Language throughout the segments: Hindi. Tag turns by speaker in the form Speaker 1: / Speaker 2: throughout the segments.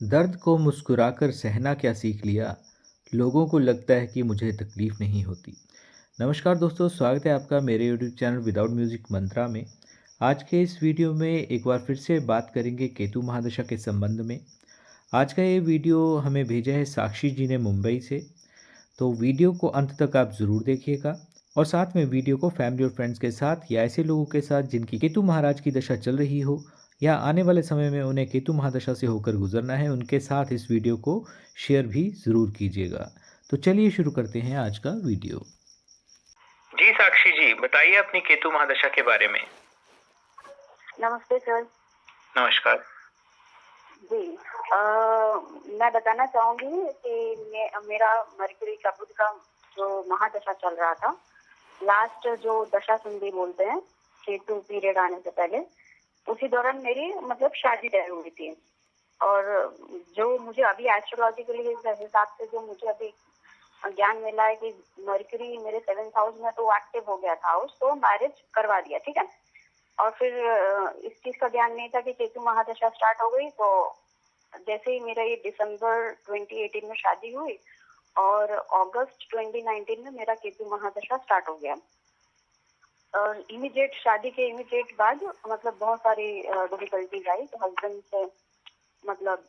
Speaker 1: दर्द को मुस्कुराकर सहना क्या सीख लिया, लोगों को लगता है कि मुझे तकलीफ नहीं होती। नमस्कार दोस्तों, स्वागत है आपका मेरे यूट्यूब चैनल विदाउट म्यूजिक मंत्रा में। आज के इस वीडियो में एक बार फिर से बात करेंगे केतु महादशा के संबंध में। आज का ये वीडियो हमें भेजा है साक्षी जी ने मुंबई से। तो वीडियो को अंत तक आप ज़रूर देखिएगा और साथ में वीडियो को फैमिली और फ्रेंड्स के साथ या ऐसे लोगों के साथ जिनकी केतु महाराज की दशा चल रही हो या आने वाले समय में उन्हें केतु महादशा से होकर गुजरना है, उनके साथ इस वीडियो को शेयर भी ज़रूर कीजिएगा। तो चलिए शुरू करते हैं आज का वीडियो।
Speaker 2: जी साक्षी जी, बताइए अपनी केतु महादशा के बारे में।
Speaker 3: नमस्ते सर।
Speaker 2: नमस्कार।
Speaker 3: जी, मैं बताना चाहूंगी कि मेरा मरकरी का बुध का जो महादशा चल रहा था, लास्ट जो दशा संधि बोलते हैं केतु पीरियड आने से पहले, उसी दौरान मेरी मतलब शादी तय हुई थी। और जो मुझे अभी एस्ट्रोलॉजिकली हिसाब से जो मुझे अभी ज्ञान मिला है कि मरकरी मेरे 7th हाउस में तो एक्टिव हो गया था हाउस, तो मैरिज करवा दिया। ठीक है। और फिर इस चीज का ज्ञान नहीं था कि केतु महादशा स्टार्ट हो गई। तो जैसे ही मेरा ये दिसंबर 2018 में शादी हुई और अगस्त 2019 में मेरा केतु महादशा स्टार्ट हो गया। और इमीडिएट शादी के इमीडिएट बाद मतलब बहुत सारी डिफिकल्टीज आई। तो हस्बैंड से मतलब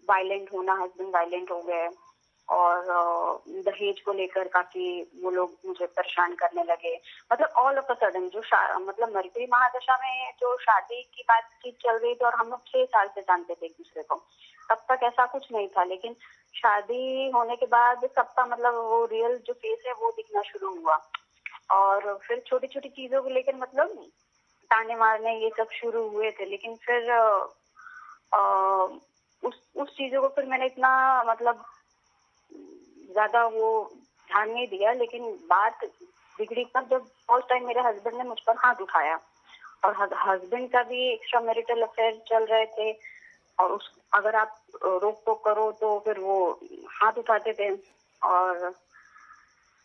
Speaker 3: वायलेंट होना, हस्बैंड वायलेंट हो गए। और दहेज को लेकर काफी वो लोग मुझे परेशान करने लगे। मतलब ऑल ऑफ अ सडन जो मतलब मरकरी महादशा में जो शादी की बातचीत चल रही थी और हम लोग 6 साल से जानते थे एक दूसरे को, तब तक ऐसा कुछ नहीं था। लेकिन शादी होने के बाद सबका मतलब वो रियल जो फेस है वो दिखना शुरू हुआ। और फिर छोटी छोटी चीजों को लेकर मतलब ताने मारने ये सब शुरू हुए थे। लेकिन फिर उस चीजों को फिर मैंने इतना मतलब ज्यादा वो ध्यान नहीं दिया। लेकिन बात बिगड़ी तब जब फर्स्ट टाइम मेरे हस्बैंड ने मुझ पर हाथ उठाया। और हस्बैंड का भी एक्स्ट्रा मैरिटल अफेयर चल रहे थे। और उस अगर आप रोक टोक करो तो फिर वो हाथ उठाते थे। और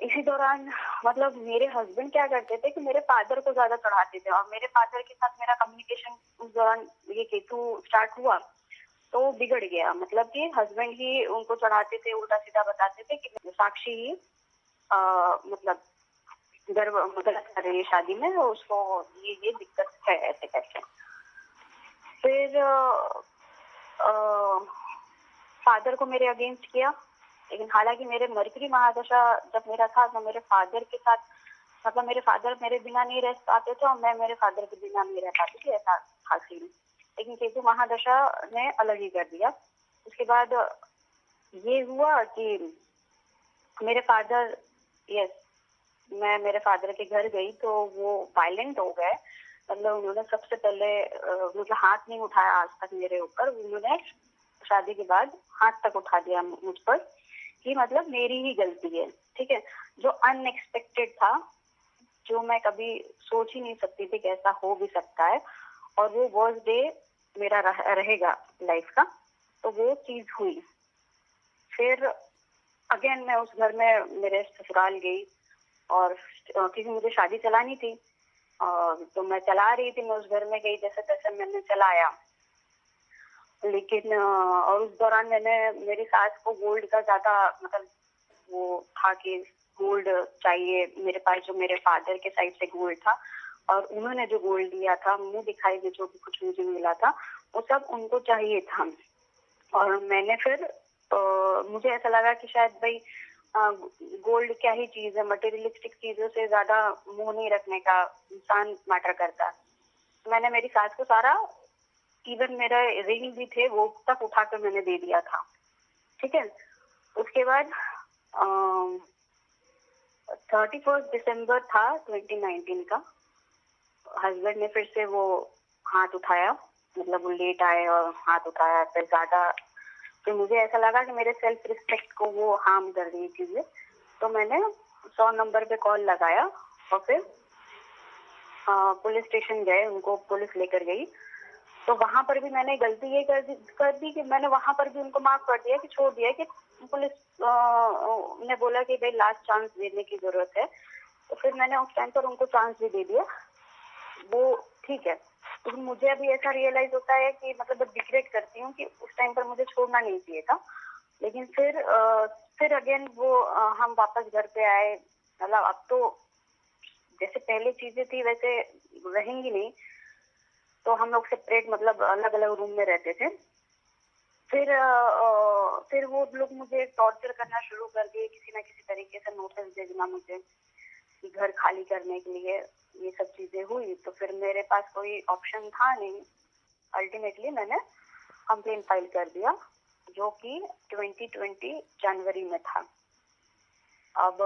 Speaker 3: इसी दौरान मतलब मेरे हस्बैंड क्या करते थे कि मेरे फादर को ज्यादा चढ़ाते थे। और मेरे फादर के साथ मेरा कम्युनिकेशन उस दौरान ये केतु स्टार्ट हुआ तो बिगड़ गया। मतलब कि हस्बैंड ही उनको चढ़ाते थे, उल्टा सीधा बताते थे कि साक्षी ही मतलब गलत कर रही है शादी में, उसको ये दिक्कत है ऐसे करके। फिर फादर को मेरे अगेंस्ट किया। लेकिन हालांकि मेरे मरकरी महादशा जब मेरा था तो मेरे फादर के साथ मतलब मेरे फादर मेरे बिना नहीं रह पाते थे और मैं मेरे फादर के बिना नहीं रह पाती थी, ऐसा था सीन। लेकिन केतु महादशा ने अलग ही कर दिया। उसके बाद ये हुआ कि मेरे फादर यस मैं मेरे फादर के घर गई तो वो वायलेंट हो गए। मतलब उन्होंने सबसे पहले मतलब हाथ नहीं उठाया आज तक मेरे ऊपर। उन्होंने शादी के बाद हाथ तक उठा दिया मुझ पर कि मतलब मेरी ही गलती है। ठीक है। जो अनएक्सपेक्टेड था, जो मैं कभी सोच ही नहीं सकती थी कि ऐसा हो भी सकता है। और वो वर्स्ट डे मेरा रहेगा लाइफ का। तो वो चीज हुई। फिर अगेन मैं उस घर में मेरे ससुराल गई। और क्योंकि मुझे शादी चलानी थी तो मैं चला रही थी। मैं उस घर में गई, जैसे तैसे मैंने चलाया। लेकिन और उस दौरान मैंने मेरी सास को गोल्ड का ज्यादा मतलब वो था कि गोल्ड चाहिए मेरे पास, जो मेरे फादर के साइड से गोल्ड था। और उन्होंने जो गोल्ड दिया था मुंह दिखाई में जो भी कुछ मुझे मिला था वो सब उनको चाहिए था। और मैंने फिर मुझे ऐसा लगा कि शायद भाई गोल्ड क्या ही चीज है, मटेरियलिस्टिक चीजों से ज्यादा मुंह नहीं रखने का इंसान मैटर करता है। मैंने मेरी सास को सारा, इवन मेरा रिंग भी थे वो तक उठाकर मैंने दे दिया था। ठीक है। उसके बाद 31 दिसंबर था 2019 का। हस्बैंड ने फिर से वो हाथ उठाया। मतलब वो लेट आए और हाथ उठाया फिर ज्यादा। तो मुझे ऐसा लगा कि मेरे सेल्फ रिस्पेक्ट को वो हार्म कर रही चीजें। तो मैंने 100 नंबर पे कॉल लगाया और फिर पुलिस स्टेशन गए, उनको पुलिस लेकर गई। तो वहां पर भी मैंने गलती ये कर दी कि मैंने वहां पर भी उनको माफ कर दिया कि छोड़ दिया कि पुलिस ने बोला कि भाई लास्ट चांस देने की जरूरत है। तो फिर मैंने उस टाइम पर उनको चांस भी दे दिया। वो ठीक है। लेकिन मुझे अभी ऐसा रियलाइज होता है कि मतलब रिग्रेट करती हूँ कि उस टाइम पर मुझे छोड़ना नहीं चाहिए था। लेकिन फिर अगेन वो हम वापस घर पे आए। मतलब अब तो जैसे पहले चीजें थी वैसे रहेंगी नहीं, तो हम लोग सेपरेट मतलब अलग अलग रूम में रहते थे। फिर वो लोग मुझे टॉर्चर करना शुरू कर दिए, किसी ना किसी तरीके से नोटिस भेजना मुझे कि घर खाली करने के लिए। ये सब चीजें हुई तो फिर मेरे पास कोई ऑप्शन था नहीं। अल्टीमेटली मैंने कंप्लेन फाइल कर दिया, जो कि 2020 जनवरी में था। अब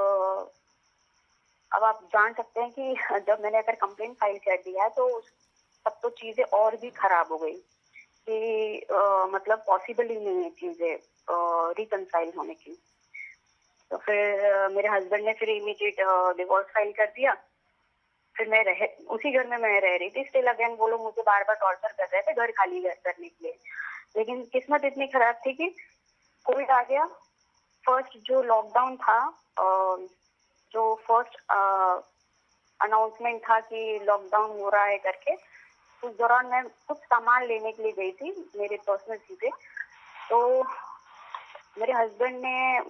Speaker 3: अब आप जान सकते हैं कि जब मैंने अगर कंप्लेन फाइल कर दिया है तो तब तो चीजें और भी खराब हो गई कि मतलब पॉसिबल ही नहीं है चीजें रिकंसाइल होने की। तो फिर मेरे हस्बैंड ने फिर इमीडिएट डिवोर्स फाइल कर दिया। फिर उसी घर में मैं रह रही थी। स्टिल अगेन वो लोग मुझे बार बार टॉर्चर कर रहे थे घर खाली करने के लिए। लेकिन किस्मत इतनी खराब थी कि कोविड आ गया। फर्स्ट जो लॉकडाउन था, जो फर्स्ट अनाउंसमेंट था कि लॉकडाउन हो रहा है करके, उस दौरान मैं कुछ सामान लेने के लिए गई थी, मेरे पर्सनल चीजें। तो मेरे हस्बैंड ने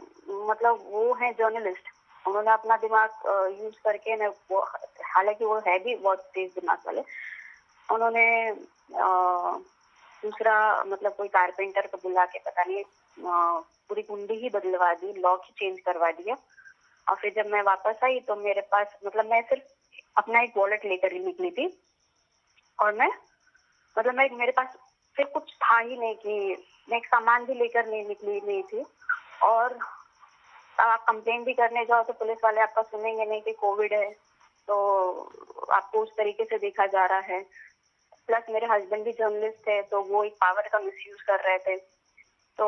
Speaker 3: मतलब वो है जर्नलिस्ट, उन्होंने अपना दिमाग यूज करके हालांकि वो है भी बहुत तेज दिमाग वाले, उन्होंने दूसरा मतलब कोई कारपेंटर को बुला के पता नहीं पूरी कुंडी ही बदलवा दी, लॉक ही चेंज करवा दिया। और फिर जब मैं वापस आई तो मेरे पास मतलब मैं सिर्फ अपना एक वॉलेट लेकर ही निकली थी। और मेरे पास फिर कुछ था ही नहीं कि मैं एक सामान भी लेकर नहीं निकली नहीं थी। और आप कंप्लेन भी करने जाओ तो पुलिस वाले आपका सुनेंगे नहीं कि कोविड है, तो आपको उस तरीके से देखा जा रहा है। प्लस मेरे हस्बैंड भी जर्नलिस्ट है, तो वो एक पावर का मिसयूज कर रहे थे। तो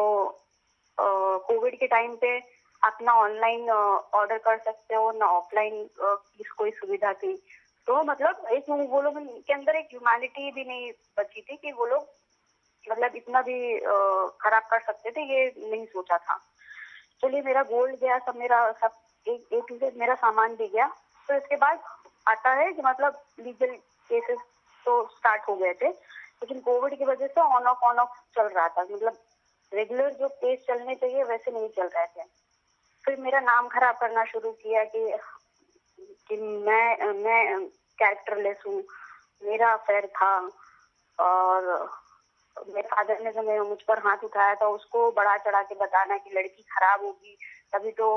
Speaker 3: कोविड के टाइम पे आप ना ऑनलाइन ऑर्डर कर सकते हो ना ऑफलाइन की कोई सुविधा थी। तो मतलब एक वो लोग के अंदर एक ह्यूमैनिटी भी नहीं बची थी कि वो लोग मतलब इतना भी खराब कर सकते थे, ये नहीं सोचा था। चलिए मेरा गोल्ड गया, सब मेरा सब एक टू जेड मेरा सामान भी गया। तो इसके बाद आता है कि मतलब लीगल केसेस तो स्टार्ट हो गए थे, लेकिन कोविड की वजह से ऑन ऑफ चल रहा था। मतलब रेगुलर जो केस चलने चाहिए वैसे नहीं चल रहे थे। फिर मेरा नाम खराब करना शुरू किया कि मैं कैरेक्टरलेस हूँ, मेरा अफेयर था। और मेरे फादर ने जो मुझ पर हाथ उठाया था उसको बढ़ा चढ़ा के बताना कि लड़की खराब होगी तभी तो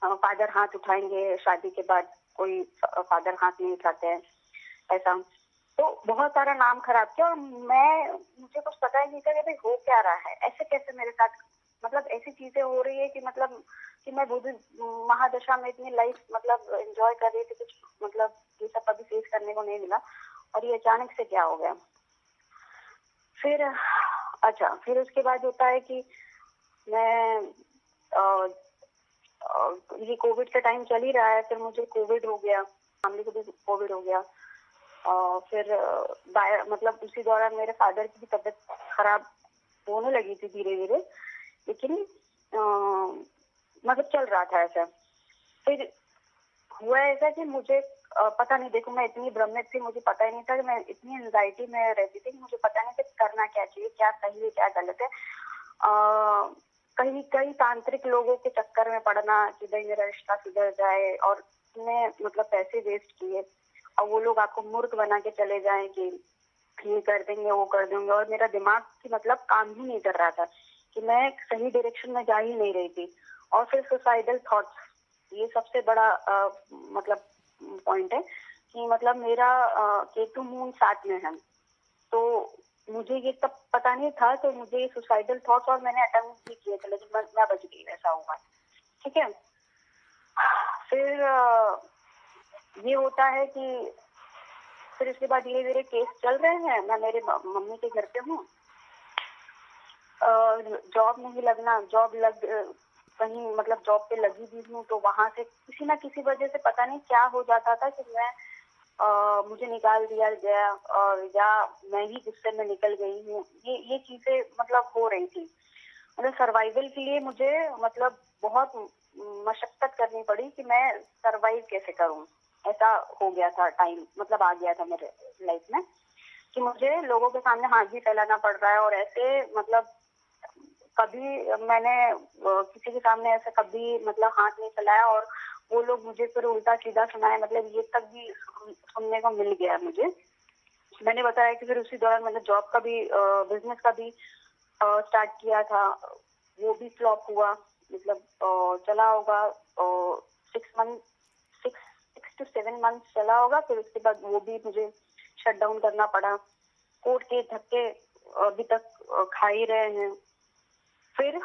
Speaker 3: फादर हाथ उठाएंगे, शादी के बाद कोई फादर हाथ नहीं उठाते हैं, ऐसा। तो बहुत सारा नाम खराब किया। और मुझे कुछ पता ही नहीं था कि भाई हो क्या रहा है, ऐसे कैसे मेरे साथ मतलब ऐसी चीजें हो रही है कि मतलब कि मैं बुद्ध महादशा में इतनी लाइफ मतलब एंजॉय कर रही थी, कुछ मतलब ये सब कभी फेस करने को नहीं मिला और ये अचानक से क्या हो गया। फिर उसके बाद होता है कि मैं ये कोविड का टाइम चल ही रहा है, फिर मुझे कोविड हो गया, फैमिली को भी कोविड हो गया। फिर मतलब उसी दौरान मेरे फादर की भी तबीयत खराब होने लगी थी धीरे धीरे, लेकिन मतलब चल रहा था ऐसा। फिर हुआ ऐसा कि मुझे पता नहीं, देखो मैं इतनी भ्रमित थी, मुझे पता ही नहीं था कि मैं इतनी एंजाइटी में रहती थी कि मुझे पता नहीं था करना क्या चाहिए, क्या सही है क्या गलत है। कई तांत्रिक लोगों के चक्कर में पड़ना कि भाई मेरा रिश्ता सुधर जाए, और मैं मतलब पैसे वेस्ट किए और वो लोग आपको मूर्ख बना के चले जाएं कि ये कर देंगे वो कर देंगे। और मेरा दिमाग की मतलब काम ही नहीं कर रहा था कि मैं सही डायरेक्शन में जा ही नहीं रही थी। और फिर सुसाइडल थॉट्स, ये सबसे बड़ा मतलब पॉइंट है कि मतलब मेरा केतु मून 7 में है, तो मुझे ये तब पता नहीं था, तो मुझे ये सुसाइडल थॉट्स और मैंने अटेम्प्ट भी किए थे, लेकिन मैं बच गई, ऐसा हुआ। ठीक है। फिर ये होता है कि फिर इसके बाद धीरे धीरे केस चल रहे हैं। मैं मेरे मम्मी के घर पे हूँ, जॉब नहीं लगना, कहीं मतलब जॉब पे लगी भी हूँ तो वहां से किसी ना किसी वजह से पता नहीं क्या हो जाता था कि मुझे निकाल दिया गया और या मैं ही गुस्से में निकल गई हूँ। ये चीजें मतलब हो रही थी। मतलब सर्वाइवल के लिए मुझे मतलब बहुत मशक्कत करनी पड़ी कि मैं सर्वाइव कैसे करूँ। ऐसा हो गया था टाइम, मतलब आ गया था मेरे लाइफ में कि मुझे लोगों के सामने हाथ भी फैलाना पड़ रहा है। और ऐसे मतलब कभी मैंने किसी के सामने ऐसे कभी मतलब हाथ नहीं फैलाया और वो लोग मुझे फिर उल्टा सीधा सुनाए, मतलब ये तक भी सुनने को मिल गया मुझे। मैंने बताया कि फिर उसी दौरान मैंने जॉब का भी बिजनेस का भी स्टार्ट किया था, वो भी फ्लॉप हुआ। मतलब चला होगा 6 मंथ, 6 to 7 मंथ चला होगा, फिर उसके बाद वो भी मुझे शट डाउन करना पड़ा। कोर्ट के धक्के अभी तक खा ही रहे हैं। फिर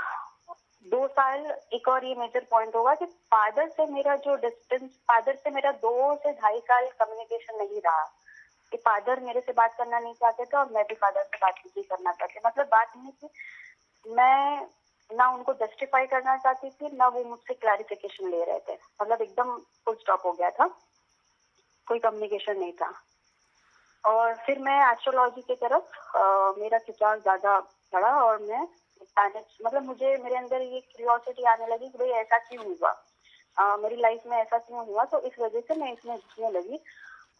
Speaker 3: 2 साल, एक और ये मेजर पॉइंट होगा कि फादर से मेरा जो डिस्टेंस, फादर से मेरा 2 से 2.5 साल कम्युनिकेशन नहीं रहा कि फादर मेरे से बात करना नहीं चाहते थे और मैं भी फादर से बात नहीं करना चाहती। मतलब बात नहीं थी, मैं ना उनको जस्टिफाई करना चाहती थी, ना वो मुझसे क्लैरिफिकेशन ले रहे थे। मतलब एकदम फुल स्टॉप हो गया था, कोई कम्युनिकेशन नहीं था। और फिर मैं एस्ट्रोलॉजी की तरफ मेरा खिंचाव ज्यादा बढ़ा और मैं मतलब मुझे मेरे अंदर ये क्यूरियोसिटी आने लगी कि भाई ऐसा क्यों हुआ, मेरी लाइफ में ऐसा क्यों हुआ। तो इस वजह से मैं इसमें घुसने लगी।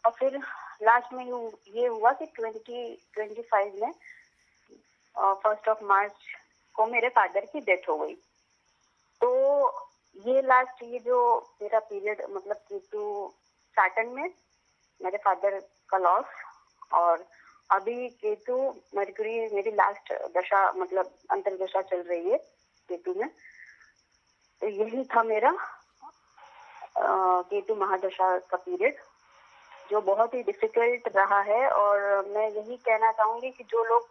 Speaker 3: और फिर लास्ट में ये हुआ कि 2025 में 1 मार्च को मेरे फादर की डेथ हो गई। तो ये लास्ट, ये जो मेरा पीरियड, मतलब केतु सैटर्न में मेरे फादर का लॉस, और अभी केतु मरकरी मेरी लास्ट दशा, मतलब अंतर्दशा चल रही है केतु में। तो यही था मेरा केतु महादशा का पीरियड, जो बहुत ही डिफिकल्ट रहा है। और मैं यही कहना चाहूंगी कि जो लोग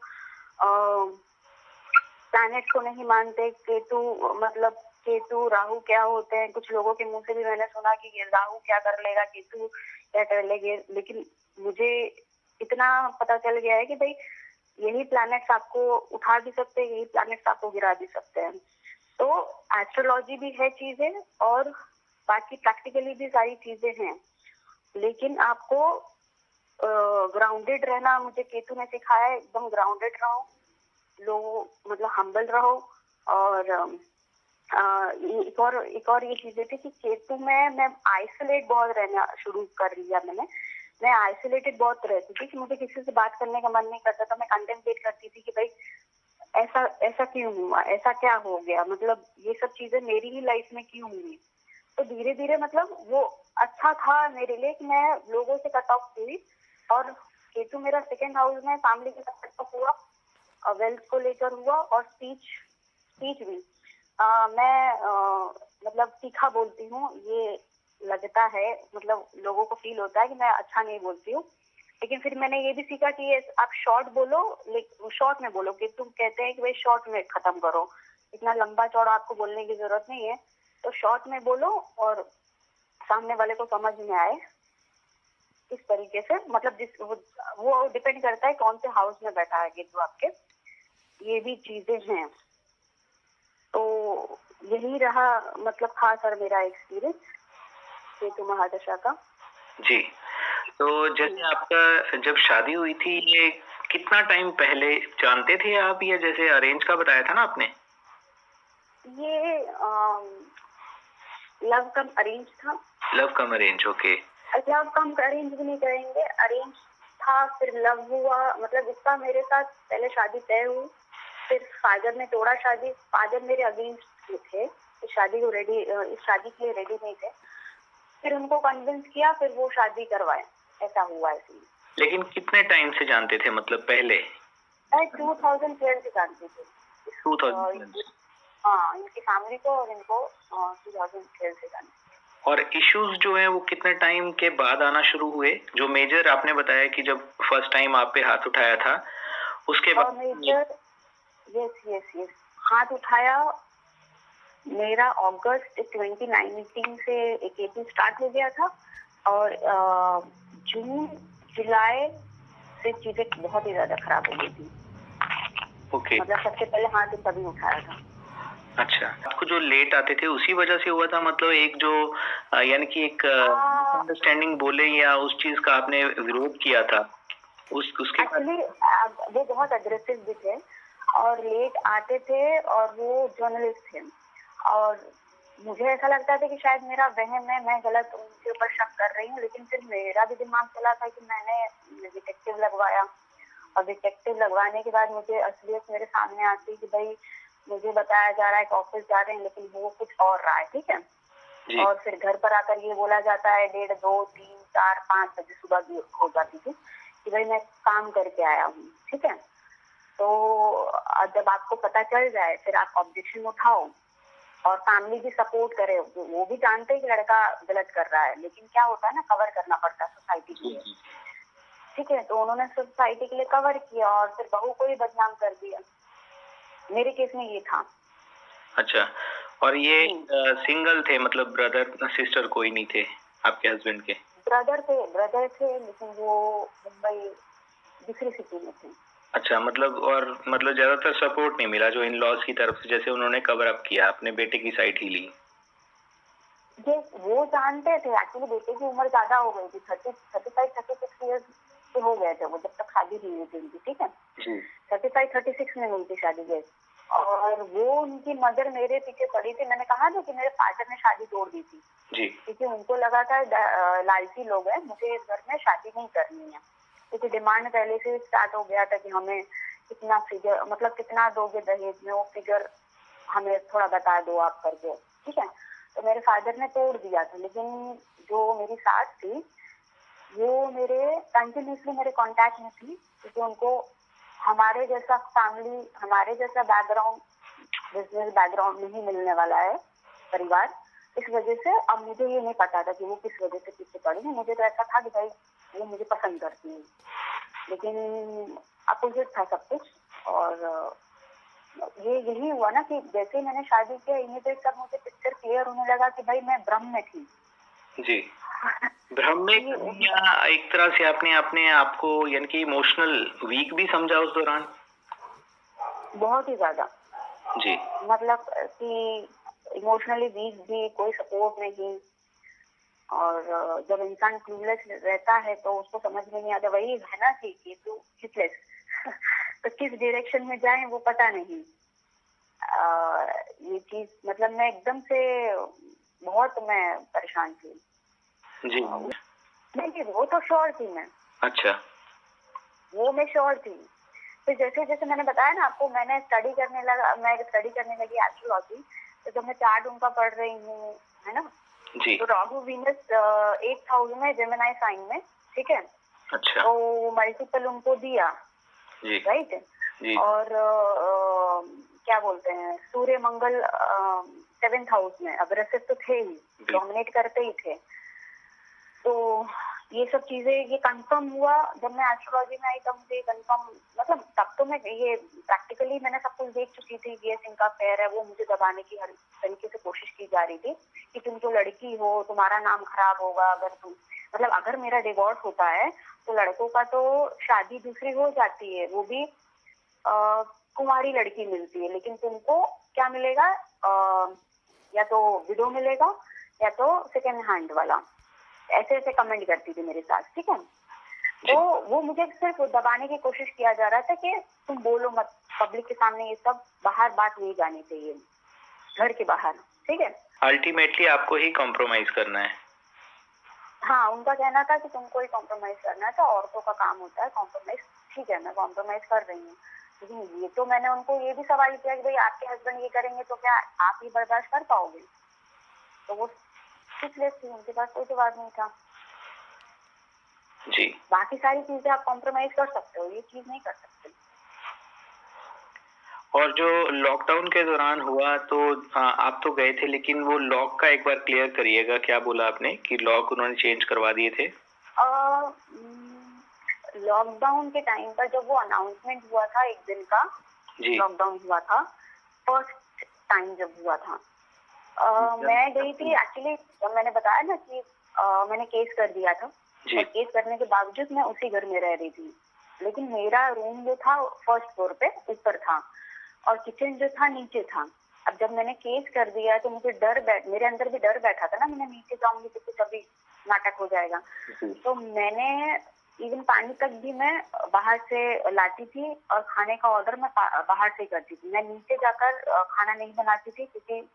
Speaker 3: प्लैनेट को नहीं मानते, केतु मतलब केतु राहु क्या होते हैं, कुछ लोगों के मुंह से भी मैंने सुना कि राहु क्या कर लेगा, केतु क्या कर लेंगे, लेकिन मुझे इतना पता चल गया है कि भाई यही प्लैनेट्स आपको उठा भी सकते हैं, यही प्लैनेट्स आपको गिरा भी सकते हैं। तो एस्ट्रोलॉजी भी है चीजें और बाकी प्रैक्टिकली भी सारी चीजें हैं, लेकिन आपको ग्राउंडेड रहना मुझे केतु ने सिखाया है। एकदम ग्राउंडेड रहो, लोग मतलब हम्बल रहो। और एक और ये चीजें थी कि केतु में मैं आइसोलेट बहुत रहना शुरू कर लिया मैंने। मैं आइसोलेटेड बहुत रहती थी कि मुझे किसी से बात करने का मन नहीं करता था। मैं कंटेम्पलेट करती थी कि भाई ऐसा ऐसा क्यों हुआ, ऐसा क्या हो गया, मतलब ये सब चीजें मेरी ही लाइफ में क्यों हुई। तो धीरे धीरे मतलब वो अच्छा था मेरे लिए कि मैं लोगों से कट ऑफ हुई। और केतु मेरा सेकंड हाउस में फैमिली के साथ कट ऑफ हुआ, वेल्थ को लेकर हुआ और स्पीच भी। मैं मतलब तीखा बोलती हूँ, ये लगता है, मतलब लोगों को फील होता है कि मैं अच्छा नहीं बोलती हूँ। लेकिन फिर मैंने ये भी सीखा कि आप शॉर्ट बोलो, लेकिन शॉर्ट में बोलो। कि तुम कहते हैं कि भाई शॉर्ट में खत्म करो, इतना लंबा चौड़ा आपको बोलने की जरूरत नहीं है, तो शॉर्ट में बोलो और सामने वाले को समझ में आए इस तरीके से। मतलब वो डिपेंड करता है कौन से हाउस में बैठा है केतु आपके, ये भी चीजें हैं। तो यही रहा, मतलब खास और मेरा एक्सपीरियंस केतु महादशा का।
Speaker 2: जी, तो जैसे आपका जब शादी हुई थी, ये कितना टाइम पहले जानते थे आप, या जैसे अरेंज का बताया था ना आपने?
Speaker 3: ये लव कम अरेंज था।
Speaker 2: लव कम अरेंज, ओके।
Speaker 3: लव कम अरेंज भी नहीं करेंगे, अरेंज था फिर लव हुआ। मतलब इसका मेरे साथ पहले शादी तय हुई, फिर फादर ने तोड़ा शादी। फादर मेरे अगेंस्ट थे, इस शादी के लिए रेडी नहीं थे। फिर उनको कन्विंस किया, फिर वो शादी करवाए, ऐसा हुआ है।
Speaker 2: लेकिन कितने टाइम से जानते थे, मतलब पहले?
Speaker 3: मैं 2012 से जानती थी।
Speaker 2: 2012?
Speaker 3: हाँ, इनकी फैमिली को और इनको 2012 से जानती थी।
Speaker 2: और इश्यूज जो है वो कितने टाइम के बाद आना शुरू हुए? जो मेजर आपने बताया कि जब फर्स्ट टाइम आप पे हाथ उठाया था, उसके बाद
Speaker 3: मेजर, यस हाथ उठाया मेरा अगस्त 2019 से केतु स्टार्ट हो गया था। और जून जुलाई से चीजें बहुत ही ज्यादा खराब हो गई थी।
Speaker 2: ओके।
Speaker 3: मतलब सबसे पहले हाथ तभी उठाया था।
Speaker 2: अच्छा, आपको जो लेट आते थे उसी वजह से हुआ था? मतलब एक जो यानी कि एक अंडरस्टैंडिंग बोले, या उस चीज का आपने विरोध किया था, उसके
Speaker 3: एक्चुअली वो बहुत अग्रेसिव भी थे और लेट आते थे, और वो जर्नलिस्ट थे। और मुझे ऐसा लगता था कि शायद मेरा वहम है, मैं गलत उनके ऊपर शक कर रही हूँ, लेकिन फिर मेरा भी दिमाग चला था कि मैंने डिटेक्टिव लगवाया, और डिटेक्टिव लगवाने के बाद मुझे असलियत मेरे सामने आती कि भाई मुझे बताया जा रहा है कि ऑफिस जा रहे हैं, लेकिन वो कुछ और रहा है, ठीक है।
Speaker 2: जी।
Speaker 3: और फिर घर पर आकर ये बोला जाता है 1:30, 2, 3, 4, 5 बजे सुबह भी हो जाती थी कि भाई मैं काम करके आया हूँ, ठीक है। तो जब आपको पता चल जाए फिर आप ऑब्जेक्शन उठाओ, और फैमिली भी सपोर्ट करे, वो भी जानते हैं कि लड़का गलत कर रहा है, लेकिन क्या होता है ना, कवर करना पड़ता है सोसाइटी के लिए, ठीक है। तो उन्होंने सोसाइटी के लिए कवर किया और फिर बहू को ही बदनाम कर दिया। मेरे केस में ये था।
Speaker 2: अच्छा, और ये सिंगल थे, मतलब ब्रदर सिस्टर कोई नहीं थे आपके हस्बैंड के?
Speaker 3: ब्रदर थे लेकिन वो मुंबई दूसरी सिटी में थे।
Speaker 2: अच्छा, मतलब ज्यादातर सपोर्ट नहीं मिला जो इन लॉज की तरफ से, जैसे उन्होंने कवर अप किया, अपने बेटे की साइड ही ली।
Speaker 3: ये वो जानते थे, एक्चुअली बेटे की उम्र ज्यादा हो गई थी, 35-36 ईयर्स के हो गए थे वो जब तक शादी नहीं हुई थी उनकी, ठीक है। 35-36 में हुई थी शादी के, और वो उनकी मदर मेरे पीछे पड़ी थी। मैंने कहा था कि मेरे फादर ने शादी तोड़ दी थी
Speaker 2: जी।
Speaker 3: क्योंकि उनको लगा था लालची लोग हैं, मुझे इस घर में शादी नहीं करनी है, क्योंकि डिमांड पहले से स्टार्ट हो गया था कि हमें कितना फिगर, मतलब कितना दोगे दहेज में, वो फिगर हमें थोड़ा बता दो आप करके, ठीक है। तो मेरे फादर ने तोड़ दिया था, लेकिन जो मेरी सास थी वो मेरे कंटिन्यूसली मेरे कांटेक्ट में थी, क्योंकि उनको हमारे जैसा फैमिली, हमारे जैसा बैकग्राउंड, बिजनेस बैकग्राउंड नहीं मिलने वाला है परिवार। इस वजह से अब मुझे ये नहीं पता था कि वो किस वजह से पीछे पड़ी है। मुझे तो ऐसा था कि भाई वो मुझे पसंद करती है, लेकिन अपोजिट था सब कुछ। और ये यही हुआ ना कि जैसे ही मैंने शादी किया, इमीडिएट तब मुझे पिक्चर क्लियर होने लगा कि भाई मैं भ्रम में थी।
Speaker 2: जी। भ्रम में थी, या एक तरह से आपने अपने आपको यानी कि इमोशनल वीक भी समझा उस दौरान?
Speaker 3: बहुत ही ज्यादा।
Speaker 2: जी।
Speaker 3: मतलब कि इमोशनली वीक भी, कोई सपोर्ट नहीं, और जब इंसान क्लूलेस रहता है तो उसको समझ में नहीं आता, वही है ना कि तू किसलेस तो किस डायरेक्शन में जाए वो पता नहीं। ये चीज मतलब मैं एकदम से बहुत मैं परेशान थी।
Speaker 2: जी।
Speaker 3: नहीं, वो तो श्योर थी मैं।
Speaker 2: अच्छा।
Speaker 3: वो मैं श्योर थी। तो जैसे जैसे मैंने बताया ना आपको, मैं स्टडी करने लगी एस्ट्रोलॉजी। तो जब मैं चार्ट उनका पढ़ रही हूँ, है ना,
Speaker 2: जी।
Speaker 3: तो राहु वीनस 8th हाउस में, जेमिनी साइन में, ठीक है।
Speaker 2: अच्छा।
Speaker 3: तो मल्टीपल उनको दिया,
Speaker 2: जी।
Speaker 3: राइट।
Speaker 2: जी।
Speaker 3: और क्या बोलते हैं, सूर्य मंगल 7th हाउस में, अग्रेसिव तो थे ही, डोमिनेट करते ही थे। तो ये सब चीजें, ये कंफर्म हुआ जब मैं एस्ट्रोलॉजी में आई, तब मुझे कंफर्म, मतलब तब तो मैं ये प्रैक्टिकली मैंने सब कुछ देख चुकी थी। ये इनका फेयर है, वो मुझे दबाने की हर तरीके से कोशिश की जा रही थी कि तुम तो लड़की हो, तुम्हारा नाम खराब होगा अगर तुम, मतलब अगर मेरा डिवोर्स होता है तो लड़कों का तो शादी दूसरी हो जाती है, वो भी कुंवारी लड़की मिलती है, लेकिन तुमको क्या मिलेगा, या तो विडो मिलेगा या तो सेकेंड हैंड वाला। ऐसे ऐसे कमेंट करती थी मेरे साथ, ठीक है। तो वो मुझे सिर्फ दबाने की कोशिश किया जा रहा था कि तुम बोलो मत पब्लिक के सामने, ये सब बाहर बात नहीं जानी चाहिए, घर के बाहर, ठीक है।
Speaker 2: अल्टीमेटली आपको ही कॉम्प्रोमाइज करना है।
Speaker 3: हाँ, उनका कहना था कि तुमको ही कॉम्प्रोमाइज करना है, तो औरतों का काम होता है कॉम्प्रोमाइज। ठीक है, मैं कॉम्प्रोमाइज कर रही हूँ, लेकिन ये तो मैंने उनको ये भी सवाल किया कि भाई आपके हस्बैंड ये करेंगे तो क्या आप ये बर्दाश्त कर पाओगे? तो वो स्पीचलेस थी, उनके पास कोई जवाब नहीं था।
Speaker 2: जी।
Speaker 3: बाकी सारी चीजें आप कॉम्प्रोमाइज कर सकते हो, ये चीज नहीं कर सकते।
Speaker 2: और जो लॉकडाउन के दौरान हुआ, तो आप तो गए थे, लेकिन वो लॉक का एक बार क्लियर करिएगा, क्या बोला आपने कि लॉक उन्होंने चेंज करवा दिए थे?
Speaker 3: लॉकडाउन के टाइम पर जब वो अनाउंसमेंट हुआ था, एक दिन का लॉकडाउन हुआ था, फर्स्ट टाइम जब हुआ था, मैं गई थी एक्चुअली। मैंने बताया ना कि मैंने केस कर दिया था, और केस करने के बावजूद मैं उसी घर में रह रही थी, लेकिन मेरा रूम जो था फर्स्ट फ्लोर पे ऊपर था, और किचन जो था नीचे था। अब जब मैंने केस कर दिया तो मुझे मेरे अंदर भी डर बैठा था ना, मैं नीचे जाऊंगी तो कुछ अभी नाटक हो जाएगा। तो मैंने इवन पानी तक भी मैं बाहर से लाती थी, और खाने का ऑर्डर मैं बाहर से करती थी। मैं नीचे जाकर खाना नहीं बनाती थी, क्योंकि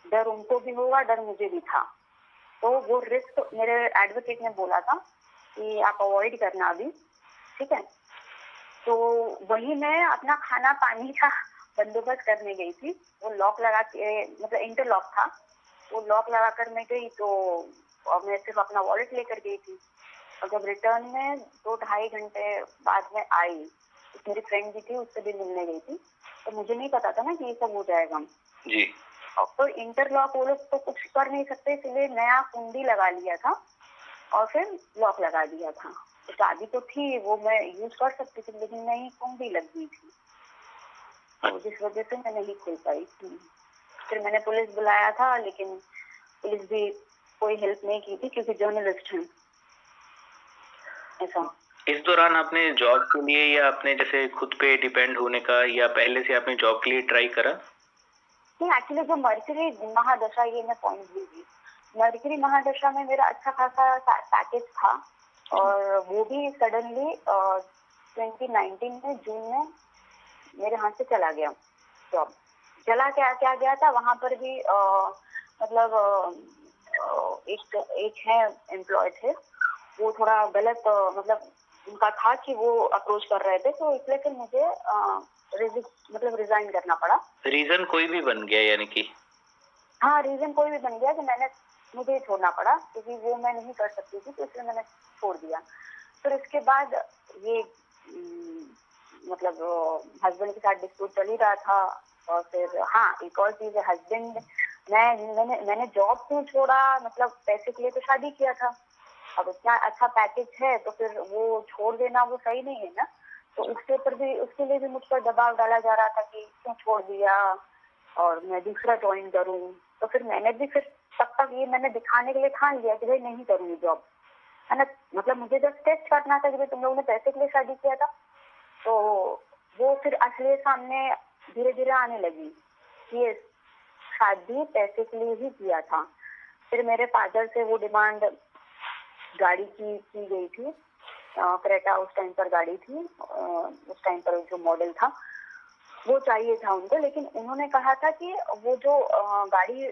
Speaker 3: डर उनको भी होगा, डर मुझे भी था। तो वो रिस्क मेरे एडवोकेट ने बोला था कि आप अवॉइड करना अभी, ठीक है। तो वही मैं अपना खाना पानी का बंदोबस्त करने गई थी। वो लॉक लगा के, मतलब इंटरलॉक था, वो लॉक लगा कर मैं गई, तो और मैं सिर्फ अपना वॉलेट लेकर गई थी। और जब रिटर्न में 2 ढाई घंटे बाद में आई, मेरी फ्रेंड भी थी, उससे भी मिलने गई थी, तो मुझे नहीं पता था ना कि ये सब हो जाएगा
Speaker 2: जी।
Speaker 3: और तो इंटरलॉक वो लोग तो कुछ कर नहीं सकते, इसलिए नया कुंडी लगा लिया था और फिर लॉक लगा दिया था। तो चाबी तो थी, वो मैं यूज कर सकती थी, लेकिन नहीं, कुंडी लग गई थी, तो जिस वजह से मैं नहीं खोल पाई थी। फिर मैंने पुलिस बुलाया था, लेकिन पुलिस भी कोई हेल्प नहीं की थी, क्योंकि जर्नलिस्ट हैं ऐसा।
Speaker 2: इस दौरान आपने जॉब के लिए या अपने जैसे खुद पे डिपेंड होने का, या पहले से आपने जॉब के लिए ट्राई करा?
Speaker 3: नहीं, एक्चुअली जो मर्करी महादशा, ये मैं पॉइंट दूंगी, मर्करी महादशा में मेरा अच्छा खासा पैकेज था, और वो भी सडनली 2019 में जून में मेरे हाथ से चला गया जॉब। चला क्या क्या गया था, वहां पर भी मतलब एक है एम्प्लॉय थे, वो थोड़ा गलत मतलब उनका था कि वो अप्रोच कर रहे थे, तो इसलिए फिर मुझे मतलब रिजाइन करना पड़ा।
Speaker 2: रीजन कोई भी बन गया यानी कि?
Speaker 3: हाँ, रीजन कोई भी बन गया कि मुझे छोड़ना पड़ा, क्योंकि वो मैं नहीं कर सकती थी, तो इसलिए मैंने छोड़ दिया। फिर उसके बाद ये मतलब हस्बैंड के साथ डिस्प्यूट चल ही रहा था। और फिर हाँ, एक और चीज है, हस्बैंड मैंने जॉब क्यों छोड़ा, मतलब पैसे के लिए तो शादी किया था। अब इतना अच्छा पैकेज है तो फिर वो छोड़ देना वो सही नहीं है ना। तो उसके लिए भी मुझ पर दबाव डाला जा रहा था कि क्यों छोड़ दिया और मैं दूसरा ज्वाइन करूं। तो फिर मैंने भी फिर तब तक ये मैंने दिखाने के लिए ठान लिया कि भाई नहीं करूंगी जॉब, है ना। मतलब मुझे जब टेस्ट करना था कि भाई तुम लोगों ने पैसे के लिए शादी किया था, तो वो फिर असलियत सामने धीरे धीरे आने लगी कि ये शादी पैसे के लिए ही किया था। फिर मेरे फादर से वो डिमांड गाड़ी की गई थी, क्रेटा उस टाइम पर गाड़ी थी, उस टाइम पर जो मॉडल था वो चाहिए था उनको, लेकिन उन्होंने कहा था कि वो जो गाड़ी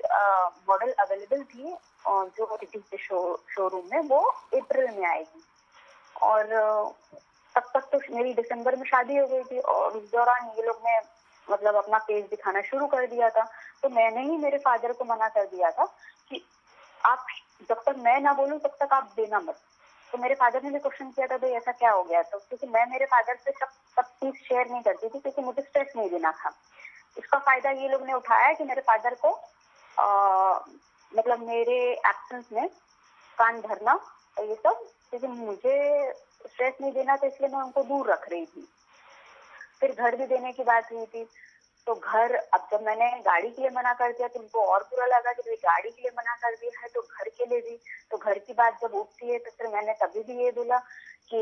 Speaker 3: मॉडल अवेलेबल थी जो सिटी के शोरूम में, वो अप्रैल में आएगी। और तब तक तो मेरी दिसंबर में शादी हो गई थी, और उस दौरान ये लोग ने मतलब अपना केस दिखाना शुरू कर दिया था। तो मैंने ही मेरे फादर को मना कर दिया था कि आप जब तक मैं ना बोलूं तब तक आप देना मत। तो मेरे फादर ने भी क्वेश्चन किया था भाई ऐसा क्या हो गया, तो क्योंकि मैं मेरे फादर से सब चीज शेयर नहीं करती थी, क्योंकि मुझे स्ट्रेस नहीं देना था। इसका फायदा ये लोग ने उठाया कि मेरे फादर को मतलब मेरे एब्सेंस में कान भरना और ये सब, क्योंकि मुझे स्ट्रेस नहीं देना था, इसलिए मैं उनको दूर रख रही थी। फिर घर भी देने की बात हुई थी, तो घर, अब जब मैंने गाड़ी के लिए मना कर दिया तो उनको और बुरा लगा कि गाड़ी के लिए मना कर दिया है तो घर के लिए भी। तो घर की बात जब उठती है तो फिर मैंने तभी भी ये बोला कि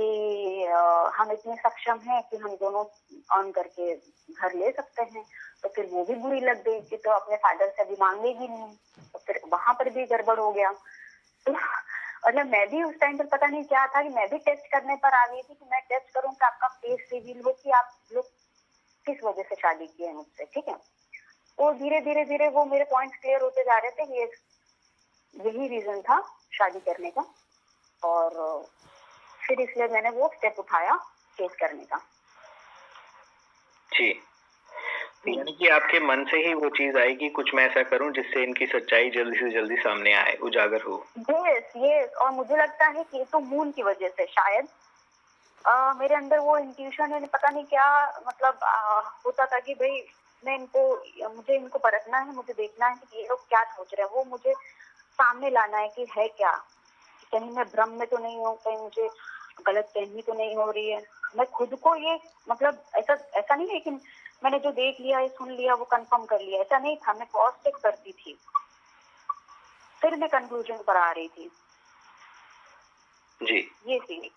Speaker 3: हम इतने सक्षम हैं कि हम दोनों ऑन करके घर ले सकते हैं। तो फिर वो भी बुरी लग गई कि तो अपने फादर से अभी मांगेगी नहीं, तो फिर वहां पर भी गड़बड़ हो गया। तो मतलब मैं भी उस टाइम पर पता नहीं क्या था कि मैं भी टेस्ट करने पर आ गई थी कि मैं टेस्ट करूं कि आपका फेस रिवील हो कि आप लोग किस वजह से शादी की है मुझसे, ठीक है। तो धीरे धीरे धीरे वो मेरे पॉइंट्स क्लियर होते जा रहे थे कि यही रीजन था शादी करने का, और फिर इसलिए मैंने वो स्टेप उठाया केस करने का।
Speaker 2: जी, यानी कि आपके मन से ही वो चीज आई कि कुछ मैं ऐसा करूं जिससे इनकी सच्चाई जल्दी से जल्दी सामने आए, उजागर हो।
Speaker 3: यस, और मुझे लगता है कि ये तो मून की वजह से शायद मेरे अंदर वो इंट्यूशन है, पता नहीं क्या, मतलब होता था कि भाई मुझे इनको परखना है, मुझे देखना है कि ये लोग क्या सोच रहे हैं, वो मुझे सामने लाना है कि है क्या, कहीं मैं भ्रम में तो नहीं हूँ, कहीं मुझे गलत फहमी तो नहीं हो रही है। मैं खुद को ये मतलब ऐसा नहीं है कि मैंने जो देख लिया या सुन लिया वो कंफर्म कर लिया, ऐसा नहीं था। मैं क्रॉस चेक करती थी, फिर मैं कंक्लूजन पर आ रही थी।
Speaker 2: जी,
Speaker 3: ये थी।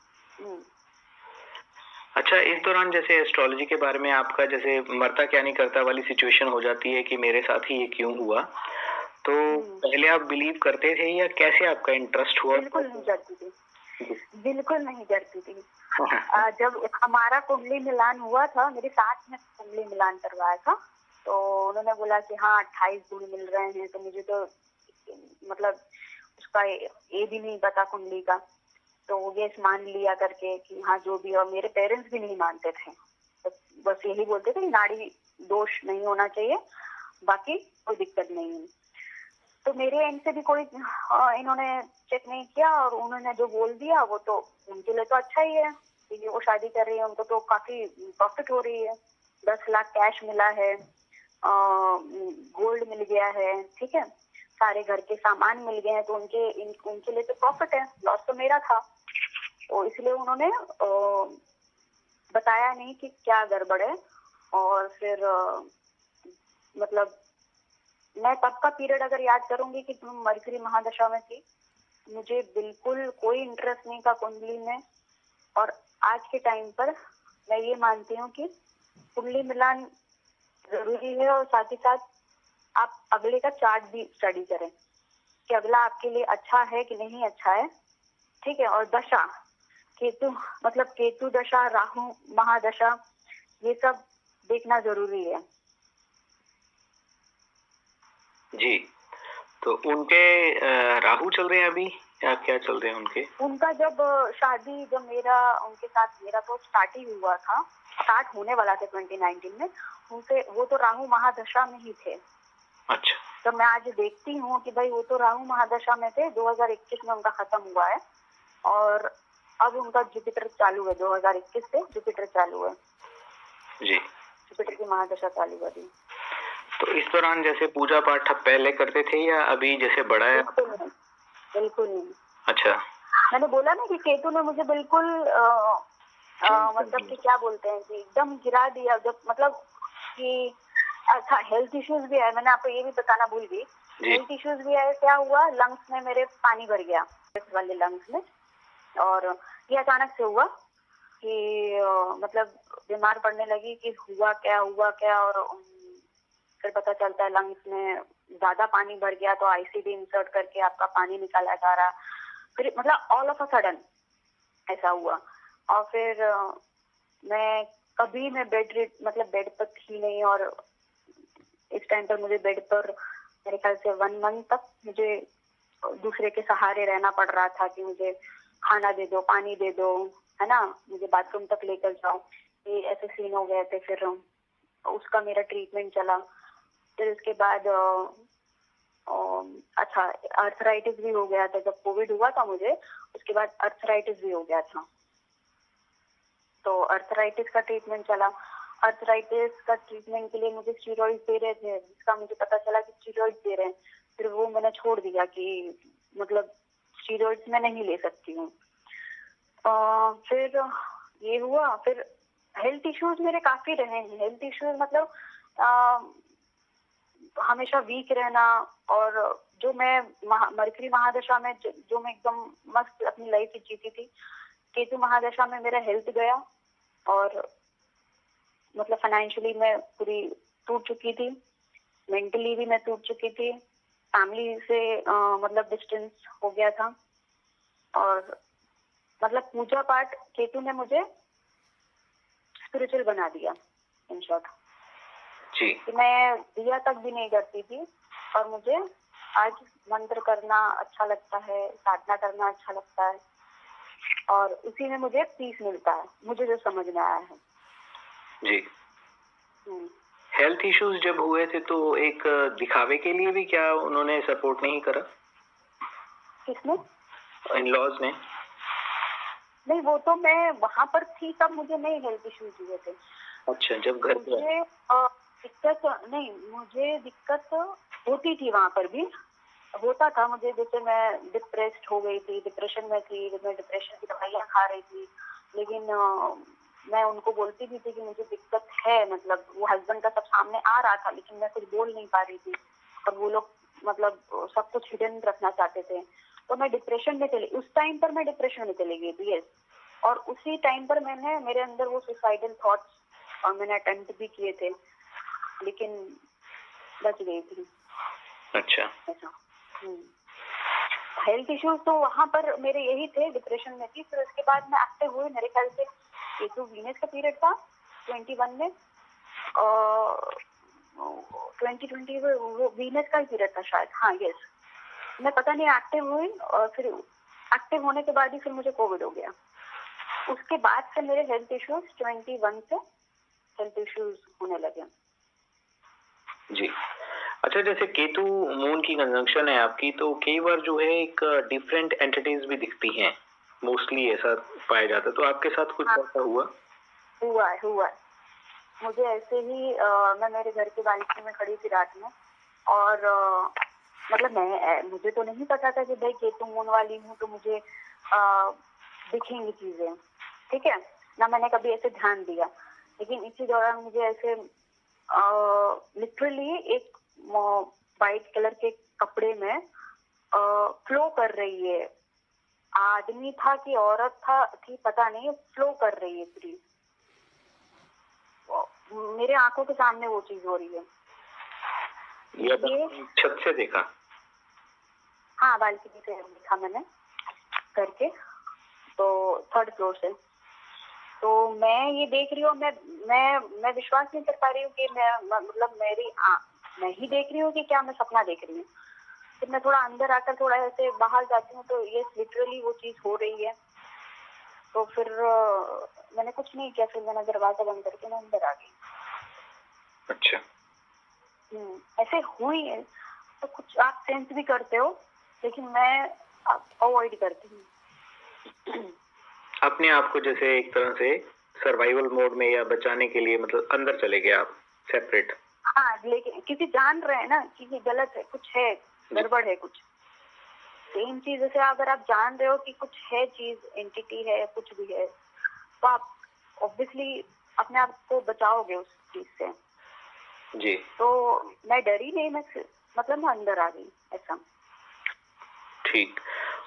Speaker 2: अच्छा, इस दौरान जैसे एस्ट्रोलॉजी के बारे में आपका जैसे मरता क्या नहीं करता वाली सिचुएशन हो जाती है कि मेरे साथ ही ये क्यों हुआ, तो पहले आप बिलीव करते थे या कैसे आपका इंटरेस्ट हुआ?
Speaker 3: बिल्कुल नहीं करती थी, बिल्कुल नहीं करती थी। जब हमारा कुंडली मिलान हुआ था, मेरी सास ने कुंडली मिलान करवाया था, तो उन्होंने बोला कि हाँ 28 गुण मिल रहे हैं, तो मुझे तो मतलब उसका ये भी नहीं पता कुंडली का, तो वो गेस मान लिया करके कि हाँ जो भी। और मेरे पेरेंट्स भी नहीं मानते थे, तो बस यही बोलते थे कि नाड़ी दोष नहीं होना चाहिए, बाकी कोई दिक्कत नहीं है। तो मेरे एंड से भी कोई इन्होंने चेक नहीं किया, और उन्होंने जो बोल दिया वो तो उनके लिए तो अच्छा ही है, क्योंकि वो शादी कर रही है, उनको तो काफी प्रॉफिट हो रही है। 10 लाख कैश मिला है, गोल्ड मिल गया है, ठीक है, सारे घर के सामान मिल गए हैं, तो उनके लिए तो प्रॉफिट है, लॉस तो मेरा था। तो इसलिए उन्होंने बताया नहीं कि क्या गड़बड़ है। और फिर मतलब मैं तब का पीरियड अगर याद करूंगी कि तुम मरकरी महादशा में थी, मुझे बिल्कुल कोई इंटरेस्ट नहीं था कुंडली में। और आज के टाइम पर मैं ये मानती हूँ कि कुंडली मिलान जरूरी है, और साथ ही साथ आप अगले का चार्ट भी स्टडी करें कि अगला आपके लिए अच्छा है कि नहीं अच्छा है, ठीक है। और दशा, केतु मतलब केतु दशा, राहु महादशा, ये सब देखना जरूरी है।
Speaker 2: जी, तो उनके राहु चल रहे हैं अभी या क्या चल रहे हैं उनके?
Speaker 3: उनका जब शादी, जब मेरा उनके साथ मेरा तो स्टार्ट ही हुआ था, स्टार्ट होने वाला था 2019 में, उनके वो तो राहु महादशा में ही थे।
Speaker 2: अच्छा।
Speaker 3: तो मैं आज देखती हूँ कि भाई वो तो राहु महादशा में थे, 2021 में उनका खत्म हुआ है, और अब उनका जुपिटर चालू है, 2021 से जुपिटर चालू है
Speaker 2: जी,
Speaker 3: जुपिटर की महादशा चालू हो रही।
Speaker 2: तो इस दौरान जैसे पूजा पाठ आप पहले करते थे या अभी जैसे बड़ा है?
Speaker 3: बिल्कुल नहीं।
Speaker 2: अच्छा,
Speaker 3: मैंने बोला ना कि केतु ने मुझे बिल्कुल मतलब कि क्या बोलते हैं कि एकदम गिरा दिया, जब मतलब कि अच्छा हेल्थ इश्यूज भी है, मैंने आपको ये भी बताना भूल गई, हेल्थ इश्यूज भी है। क्या हुआ, लंग्स में मेरे पानी भर गया, वाले लंग्स में, और ये अचानक से हुआ कि मतलब बीमार पड़ने लगी कि हुआ क्या। और फिर पता चलता है लंग्स में ज्यादा पानी भर गया, तो आईसीडी इंसर्ट करके आपका पानी निकाला जा रहा। फिर मतलब ऑल ऑफ अ सडन ऐसा हुआ। और फिर मैं बेड पर थी नहीं, और इस टाइम पर मुझे बेड पर मेरे ख्याल से 1 मंथ तक मुझे दूसरे के सहारे रहना पड़ रहा था कि मुझे खाना दे दो, पानी दे दो, है ना, मुझे बाथरूम तक लेकर जाओ। ये ऐसे सीन हो गए थे। फिर उसका मेरा ट्रीटमेंट चला। फिर उसके बाद अच्छा अर्थराइटिस भी हो गया था, जब कोविड हुआ था मुझे, उसके बाद अर्थराइटिस भी हो गया था। तो अर्थराइटिस का ट्रीटमेंट चला। अर्थराइटिस का ट्रीटमेंट के लिए मुझे स्टीरॉइड दे रहे थे, जिसका मुझे पता चला कि स्टीरॉइड दे रहे हैं। फिर वो मैंने छोड़ दिया कि मतलब स्टीरॉइड्स मैं नहीं ले सकती हूँ। फिर ये हुआ। फिर हेल्थ इश्यूज मेरे काफी रहे हैं। हेल्थ इश्यूज मतलब हमेशा वीक रहना, और जो मैं मरकरी महादशा में जो मैं एकदम मस्त अपनी लाइफ जीती थी, केतु महादशा में मेरा हेल्थ गया, और मतलब फाइनेंशियली मैं पूरी टूट चुकी थी, मेंटली भी मैं टूट चुकी थी, फैमिली से मतलब डिस्टेंस हो गया था। और मतलब पूजा पाठ केतु ने मुझे स्पिरिचुअल बना दिया इन शॉर्ट
Speaker 2: जी।
Speaker 3: कि मैं दिया तक भी नहीं करती थी, और मुझे आज मंत्र करना अच्छा लगता है, साधना करना अच्छा लगता है, और उसी में मुझे पीस मिलता है, मुझे जो समझ में आया है।
Speaker 2: जी। हेल्थ इश्यूज जब हुए थे तो एक दिखावे के लिए भी क्या उन्होंने सपोर्ट नहीं करा?
Speaker 3: किसने?
Speaker 2: इन-लॉज ने?
Speaker 3: नहीं, वो तो मैं वहां पर थी तब मुझे नहीं हेल्थ इश्यूज हुए थे।
Speaker 2: अच्छा, जब घर पे?
Speaker 3: मुझे दिक्कत नहीं, मुझे दिक्कत होती थी वहां पर भी, होता था मुझे। जैसे मैं डिप्रेस्ड हो गई थी, डिप्रेशन में थी, मैं डिप्रेशन की दवाइयाँ खा रही थी, लेकिन मैं उनको बोलती भी थी कि मुझे दिक्कत है। मतलब वो हस्बैंड का सब सामने आ रहा था, लेकिन मैं कुछ बोल नहीं पा रही थी, और वो लोग मतलब सब कुछ हिडन रखना चाहते थे। तो मैं डिप्रेशन में चली, उस टाइम पर मैं डिप्रेशन में चली गई थी, यस। और उसी टाइम पर मेरे अंदर वो सुसाइडल थॉट्स, और मैंने अटेम्प्ट भी किए थे, लेकिन बच गई थी।
Speaker 2: अच्छा।
Speaker 3: ऐसा हेल्थ इश्यूज तो वहां पर मेरे यही थे, डिप्रेशन में थी। फिर उसके बाद मैं एक्टिव हुई, मेरे ख्याल से ये तो वीनस का पीरियड था 21 में, 2020 में वो वीनस का ही पीरियड था शायद, हाँ यस। मैं पता नहीं एक्टिव हुई और फिर एक्टिव होने के बाद ही फिर मुझे कोविड हो गया। उसके बाद से मेरे हेल्थ इश्यूज 21 से हेल्थ इश्यूज होने लगे।
Speaker 2: जी। अच्छा, जैसे केतु मून की कंजंक्शन है आपकी, तो कई बार जो है एक डिफरेंट एंटिटीज भी दिखती हैं, मोस्टली ऐसा पाया जाता है, तो आपके साथ कुछ
Speaker 3: हाँ।
Speaker 2: ऐसा हुआ?
Speaker 3: हुआ है। मुझे ऐसे ही मैं मेरे घर की बालकनी में खड़ी थी रात में और मतलब मुझे तो नहीं पता था कि भाई केतु मून वाली हूँ तो मुझे दिखेंगी चीजें, ठीक है ना। मैंने कभी ऐसे ध्यान दिया, लेकिन इसी दौरान मुझे ऐसे लिटरली एक वाइट कलर के कपड़े में फ्लो कर रही है, आदमी था कि औरत था कि पता नहीं, फ्लो कर रही है पूरी मेरे आंखों के सामने वो चीज हो रही है।
Speaker 2: ये छत से देखा?
Speaker 3: हाँ, बालकनी से देखा मैंने करके, तो 3rd फ्लोर से। तो मैं ये देख रही हूँ, मैं विश्वास नहीं कर पा रही हूँ कि मैं मतलब मैं ही देख रही हूँ कि क्या मैं सपना देख रही हूँ। फिर मैं थोड़ा अंदर आकर थोड़ा ऐसे बाहर जाती हूँ तो ये लिटरली वो चीज हो रही है। तो फिर मैंने कुछ नहीं किया, फिर मैंने दरवाजा बंद करके मैं अंदर आ गई।
Speaker 2: अच्छा।
Speaker 3: ऐसे हुई है तो कुछ आप सेंस भी करते हो, लेकिन मैं अवॉइड करती हूँ।
Speaker 2: अपने आप को जैसे एक तरह से सर्वाइवल मोड में या बचाने के लिए मतलब अंदर चले गए आप, सेपरेट?
Speaker 3: हाँ, लेकिन क्योंकि जान रहे हैं ना कि ये गलत है, कुछ है, गड़बड़ है कुछ। सेम चीज जैसे अगर आप जान रहे हो कि कुछ है, चीज एंटिटी है, कुछ भी है, तो आप ऑब्वियसली अपने आप को बचाओगे उस चीज से।
Speaker 2: जी।
Speaker 3: तो मैं डरी नहीं, मतलब मैं अंदर आ गई ऐसा।
Speaker 2: ठीक।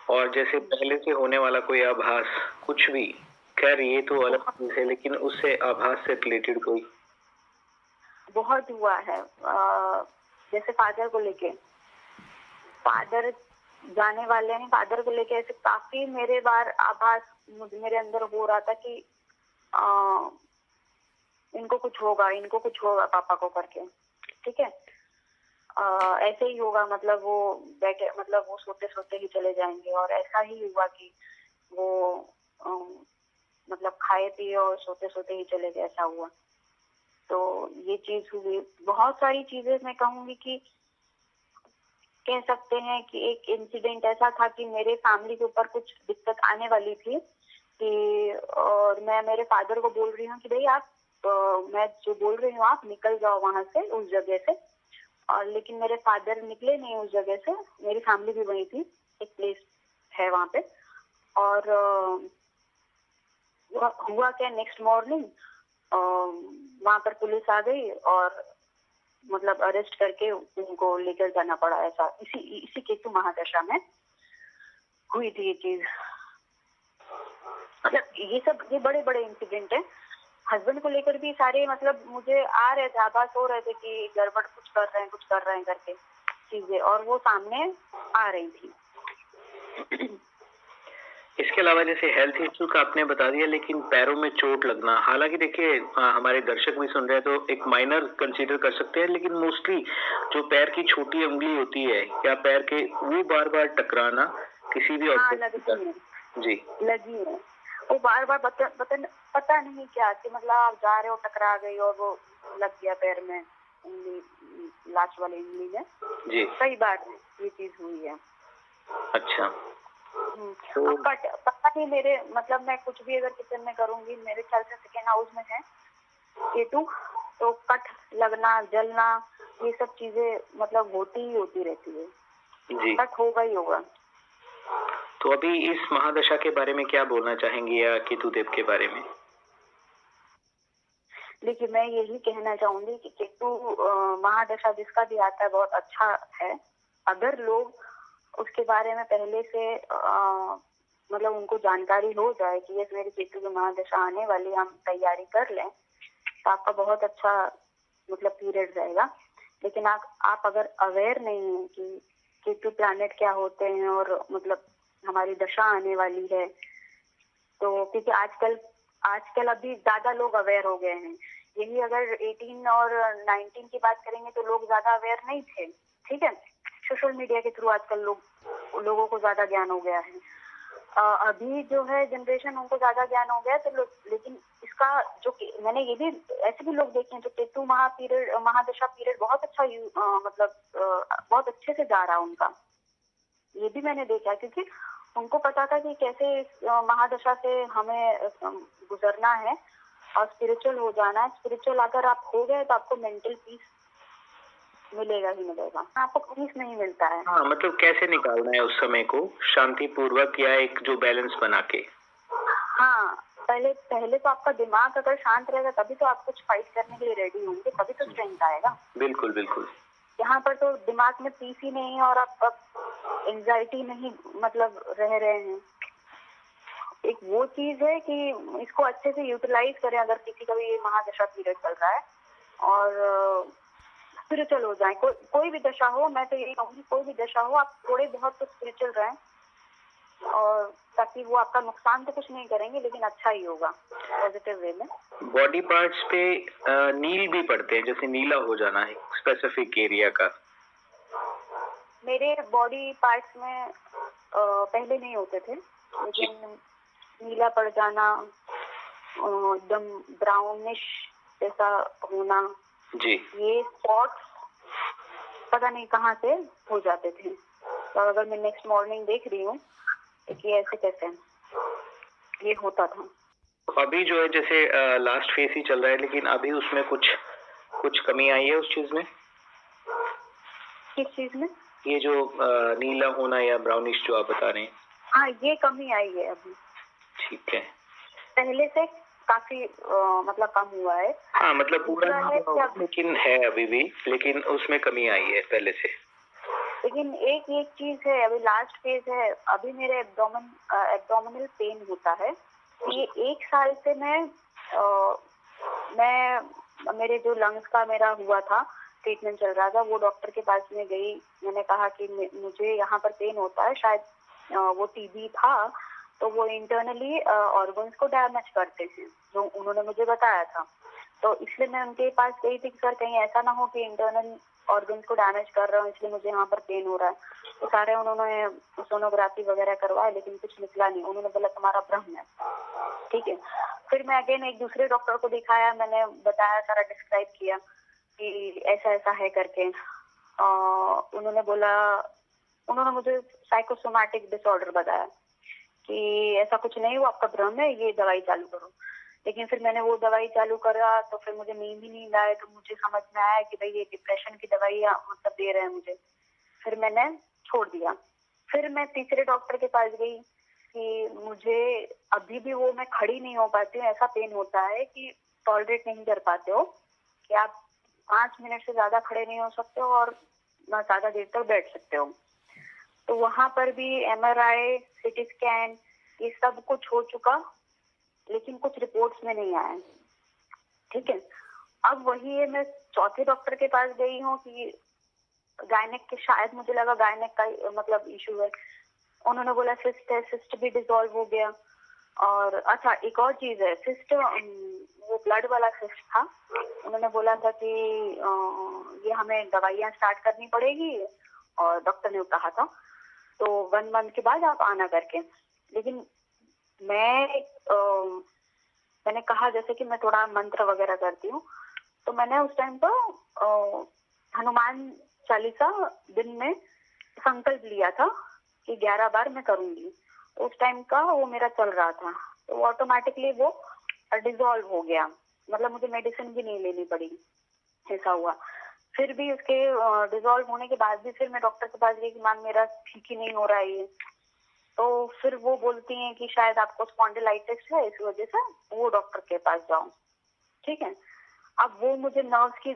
Speaker 2: और जैसे पहले से होने वाला कोई आभास, कुछ भी, खैर ये तो अलग चीज है, लेकिन उससे आभास से रिलेटेड कोई?
Speaker 3: बहुत हुआ है। जैसे फादर को लेके, फादर जाने वाले हैं, फादर को लेके ऐसे काफी मेरे बार आभास मेरे अंदर हो रहा था कि इनको कुछ होगा पापा को करके, ठीक है। ऐसे ही होगा, मतलब वो बैठे, मतलब वो सोते सोते ही चले जाएंगे, और ऐसा ही हुआ कि वो मतलब खाए पिए और सोते सोते ही चले गए, ऐसा हुआ। तो ये चीज हुई। बहुत सारी चीजें मैं कहूंगी कि कह सकते हैं कि एक इंसिडेंट ऐसा था कि मेरे फैमिली के ऊपर कुछ दिक्कत आने वाली थी कि, और मैं मेरे फादर को बोल रही हूँ कि भाई आप मैं जो बोल रही हूँ आप निकल जाओ वहां से, उस जगह से। और लेकिन मेरे फादर निकले नहीं उस जगह से। मेरी फैमिली भी वही थी, एक प्लेस है वहां पे। और हुआ क्या, नेक्स्ट मॉर्निंग वहां पर पुलिस आ गई और मतलब अरेस्ट करके उनको लेकर जाना पड़ा। ऐसा इसी केतु महादशा में हुई थी ये चीज। मतलब ये बड़े बड़े इंसिडेंट है। हस्बैंड को लेकर भी सारे, मतलब मुझे आ रहे थे, आभास हो रहे थे कि गड़बड़ कुछ कर रहे हैं करके चीजें, और वो सामने आ रही थी।
Speaker 2: इसके अलावा जैसे हेल्थ इश्यू का आपने बता दिया, लेकिन पैरों में चोट लगना, हालांकि देखिए हमारे दर्शक भी सुन रहे हैं तो एक माइनर कंसीडर कर सकते हैं, लेकिन मोस्टली जो पैर की छोटी उंगली होती है या पैर के, वो बार बार टकराना किसी भी
Speaker 3: जी लगी है, वो बार बार पता नहीं क्या कि मतलब आप जा रहे हो, टकरा गई और वो लग गया पैर में, उंगली, लास्ट वाली उंगली में। जी, कई बार ये चीज हुई है।
Speaker 2: अच्छा।
Speaker 3: तो पता नहीं, मेरे मतलब मैं कुछ भी अगर किचन में करूंगी, मेरे ख्याल से सेकेंड हाउस में है केतु, तो कट लगना, जलना, ये सब चीजें मतलब होती रहती है। जी, कट होगा ही होगा।
Speaker 2: तो अभी इस महादशा के बारे में क्या बोलना चाहेंगी या केतु देव के बारे में?
Speaker 3: देखिए, मैं यही कहना चाहूंगी कि केतु महादशा जिसका भी आता है बहुत अच्छा है, अगर लोग उसके बारे में पहले से मतलब उनको जानकारी हो जाए कि ये मेरी केतु की महादशा आने वाली, हम तैयारी कर लें, तो आपका बहुत अच्छा मतलब पीरियड रहेगा। लेकिन आप अगर अवेयर नहीं है कि केतु प्लैनेट क्या होते हैं और मतलब हमारी दशा आने वाली है, तो क्योंकि आजकल अभी ज्यादा लोग अवेयर हो गए हैं यही अगर 18 और 19 की बात करेंगे तो लोग ज्यादा अवेयर नहीं थे, ठीक है। सोशल मीडिया के थ्रू आजकल लोगों को ज्यादा ज्ञान हो गया है। अभी जो है जनरेशन, उनको ज्यादा ज्ञान हो गया है, तो लेकिन इसका जो मैंने ये भी ऐसे भी लोग देखे हैं जो केतु महादशा पीरियड बहुत अच्छा मतलब बहुत अच्छे से जा रहा है उनका। ये भी मैंने देखा, क्योंकि उनको पता था कि कैसे इस महादशा से हमें गुजरना है और स्पिरिचुअल हो जाना है। स्पिरिचुअल अगर आप हो गए तो आपको मेंटल पीस मिलेगा ही मिलेगा, आपको पीस नहीं मिलता है।
Speaker 2: हाँ, मतलब कैसे निकालना है उस समय को शांति पूर्वक, या एक जो बैलेंस बना के।
Speaker 3: हाँ, पहले तो आपका दिमाग अगर शांत रहेगा तभी तो आप कुछ फाइट करने के लिए रेडी होंगे, तभी तो स्ट्रेंथ आएगा।
Speaker 2: बिल्कुल बिल्कुल।
Speaker 3: यहाँ पर तो दिमाग में पीस ही नहीं है और आप एंजाइटी में ही मतलब रह रहे हैं। एक वो चीज है कि इसको अच्छे से यूटिलाइज करें अगर किसी का भी ये महादशा पीरियड चल रहा है, और स्पिरिचुअल हो जाए। कोई भी दशा हो, मैं तो यही कहूँगी, कोई भी दशा हो आप थोड़े बहुत तो स्पिरिचुअल रहें, और ताकि वो आपका नुकसान तो कुछ नहीं करेंगे लेकिन अच्छा ही होगा पॉजिटिव वे में।
Speaker 2: बॉडी पार्ट्स पे नील भी पड़ते हैं, जैसे नीला हो जाना है स्पेसिफिक एरिया का।
Speaker 3: मेरे बॉडी पार्ट्स में पहले नहीं होते थे, लेकिन नीला पड़ जाना, एकदम ब्राउनिश जैसा होना
Speaker 2: जी,
Speaker 3: ये स्पॉट्स पता नहीं कहाँ से हो जाते थे। और अगर मैं नेक्स्ट मॉर्निंग देख रही हूँ कि ऐसे कैसे ये होता था।
Speaker 2: अभी जो है जैसे लास्ट फेज ही चल रहा है, लेकिन अभी उसमें कुछ कमी आई है उस चीज में।
Speaker 3: किस चीज में?
Speaker 2: ये जो नीला होना या ब्राउनिश जो आप बता रहे हैं।
Speaker 3: हाँ, ये कमी आई है अभी।
Speaker 2: ठीक है,
Speaker 3: पहले से काफी मतलब कम हुआ है।
Speaker 2: हाँ, मतलब पूरा
Speaker 3: है क्या?
Speaker 2: लेकिन है अभी भी, लेकिन उसमें कमी आई है पहले से।
Speaker 3: लेकिन एक चीज है, अभी लास्ट फेज है। अभी मेरे एब्डोमिनल पेन होता है। ये 1 साल से मैं मेरे जो लंग्स का मेरा हुआ था, ट्रीटमेंट चल रहा था, वो डॉक्टर के पास में गई। मैंने कहा कि मुझे यहाँ पर पेन होता है, शायद वो टीबी था, तो वो इंटरनली ऑर्गन्स को डैमेज करते हैं, जो उन्होंने मुझे बताया था। तो इसलिए मैं उनके पास गई थी कि सर कहीं ऐसा ना हो कि इंटरनल ऑर्गन्स को डैमेज कर रहा हूँ, इसलिए मुझे यहाँ पर पेन हो रहा है। तो सारे उन्होंने सोनोग्राफी वगैरह करवाया, लेकिन कुछ निकला नहीं। उन्होंने बोला तुम्हारा भ्रम है, ठीक है। फिर मैं अगेन एक दूसरे डॉक्टर को दिखाया, मैंने बताया, सारा डिस्क्राइब किया कि ऐसा ऐसा है करके। उन्होंने मुझे साइकोसोमैटिक डिसऑर्डर बताया कि ऐसा कुछ नहीं हुआ, आपका भ्रम है, ये दवाई चालू करो। लेकिन फिर मैंने वो दवाई चालू करा तो फिर मुझे नींद आए, तो मुझे समझ में आया कि भाई ये डिप्रेशन की दवाई मतलब दे रहे हैं मुझे। फिर मैंने छोड़ दिया। फिर मैं तीसरे डॉक्टर के पास गई कि मुझे अभी भी वो मैं खड़ी नहीं हो पाती हूँ, ऐसा पेन होता है कि टॉलरेट नहीं कर पाते हो कि आप 5 मिनट से ज्यादा खड़े नहीं हो सकते हो और ना ज्यादा देर तक बैठ सकते हो। तो वहां पर भी MRI, CT स्कैन, ये सब कुछ हो चुका, लेकिन कुछ रिपोर्ट्स में नहीं आया, ठीक है। अब वही है, मैं चौथे डॉक्टर के पास गई हूँ कि गायनेक के, शायद मुझे लगा गायनेक का मतलब इशू है। उन्होंने बोला सिस्ट है, सिस्ट भी डिसॉल्व हो गया। और अच्छा, एक और चीज है, सिस्ट वो ब्लड वाला सिस्ट था। उन्होंने बोला था कि ये हमें दवाइयाँ स्टार्ट करनी पड़ेगी, और डॉक्टर ने कहा था तो 1 मंथ के बाद आप आना करके। लेकिन मैंने कहा जैसे कि मैं थोड़ा मंत्र वगैरह करती हूँ, तो मैंने उस टाइम पर हनुमान चालीसा दिन में संकल्प लिया था कि 11 बार मैं करूंगी। उस टाइम का वो मेरा चल रहा था, तो ऑटोमेटिकली वो डिसॉल्व हो गया, मतलब मुझे मेडिसिन भी नहीं लेनी पड़ी, ऐसा हुआ। फिर भी उसके डिसॉल्व होने के बाद भी फिर मैं डॉक्टर के पास गई कि मैम मेरा ठीक ही नहीं हो रहा है ये। तो फिर वो बोलती हैं कि शायद आपको स्पॉन्डिलाइटिस है, इस वजह से वो डॉक्टर के पास जाओ, ठीक है। अब वो मुझे नर्व्स की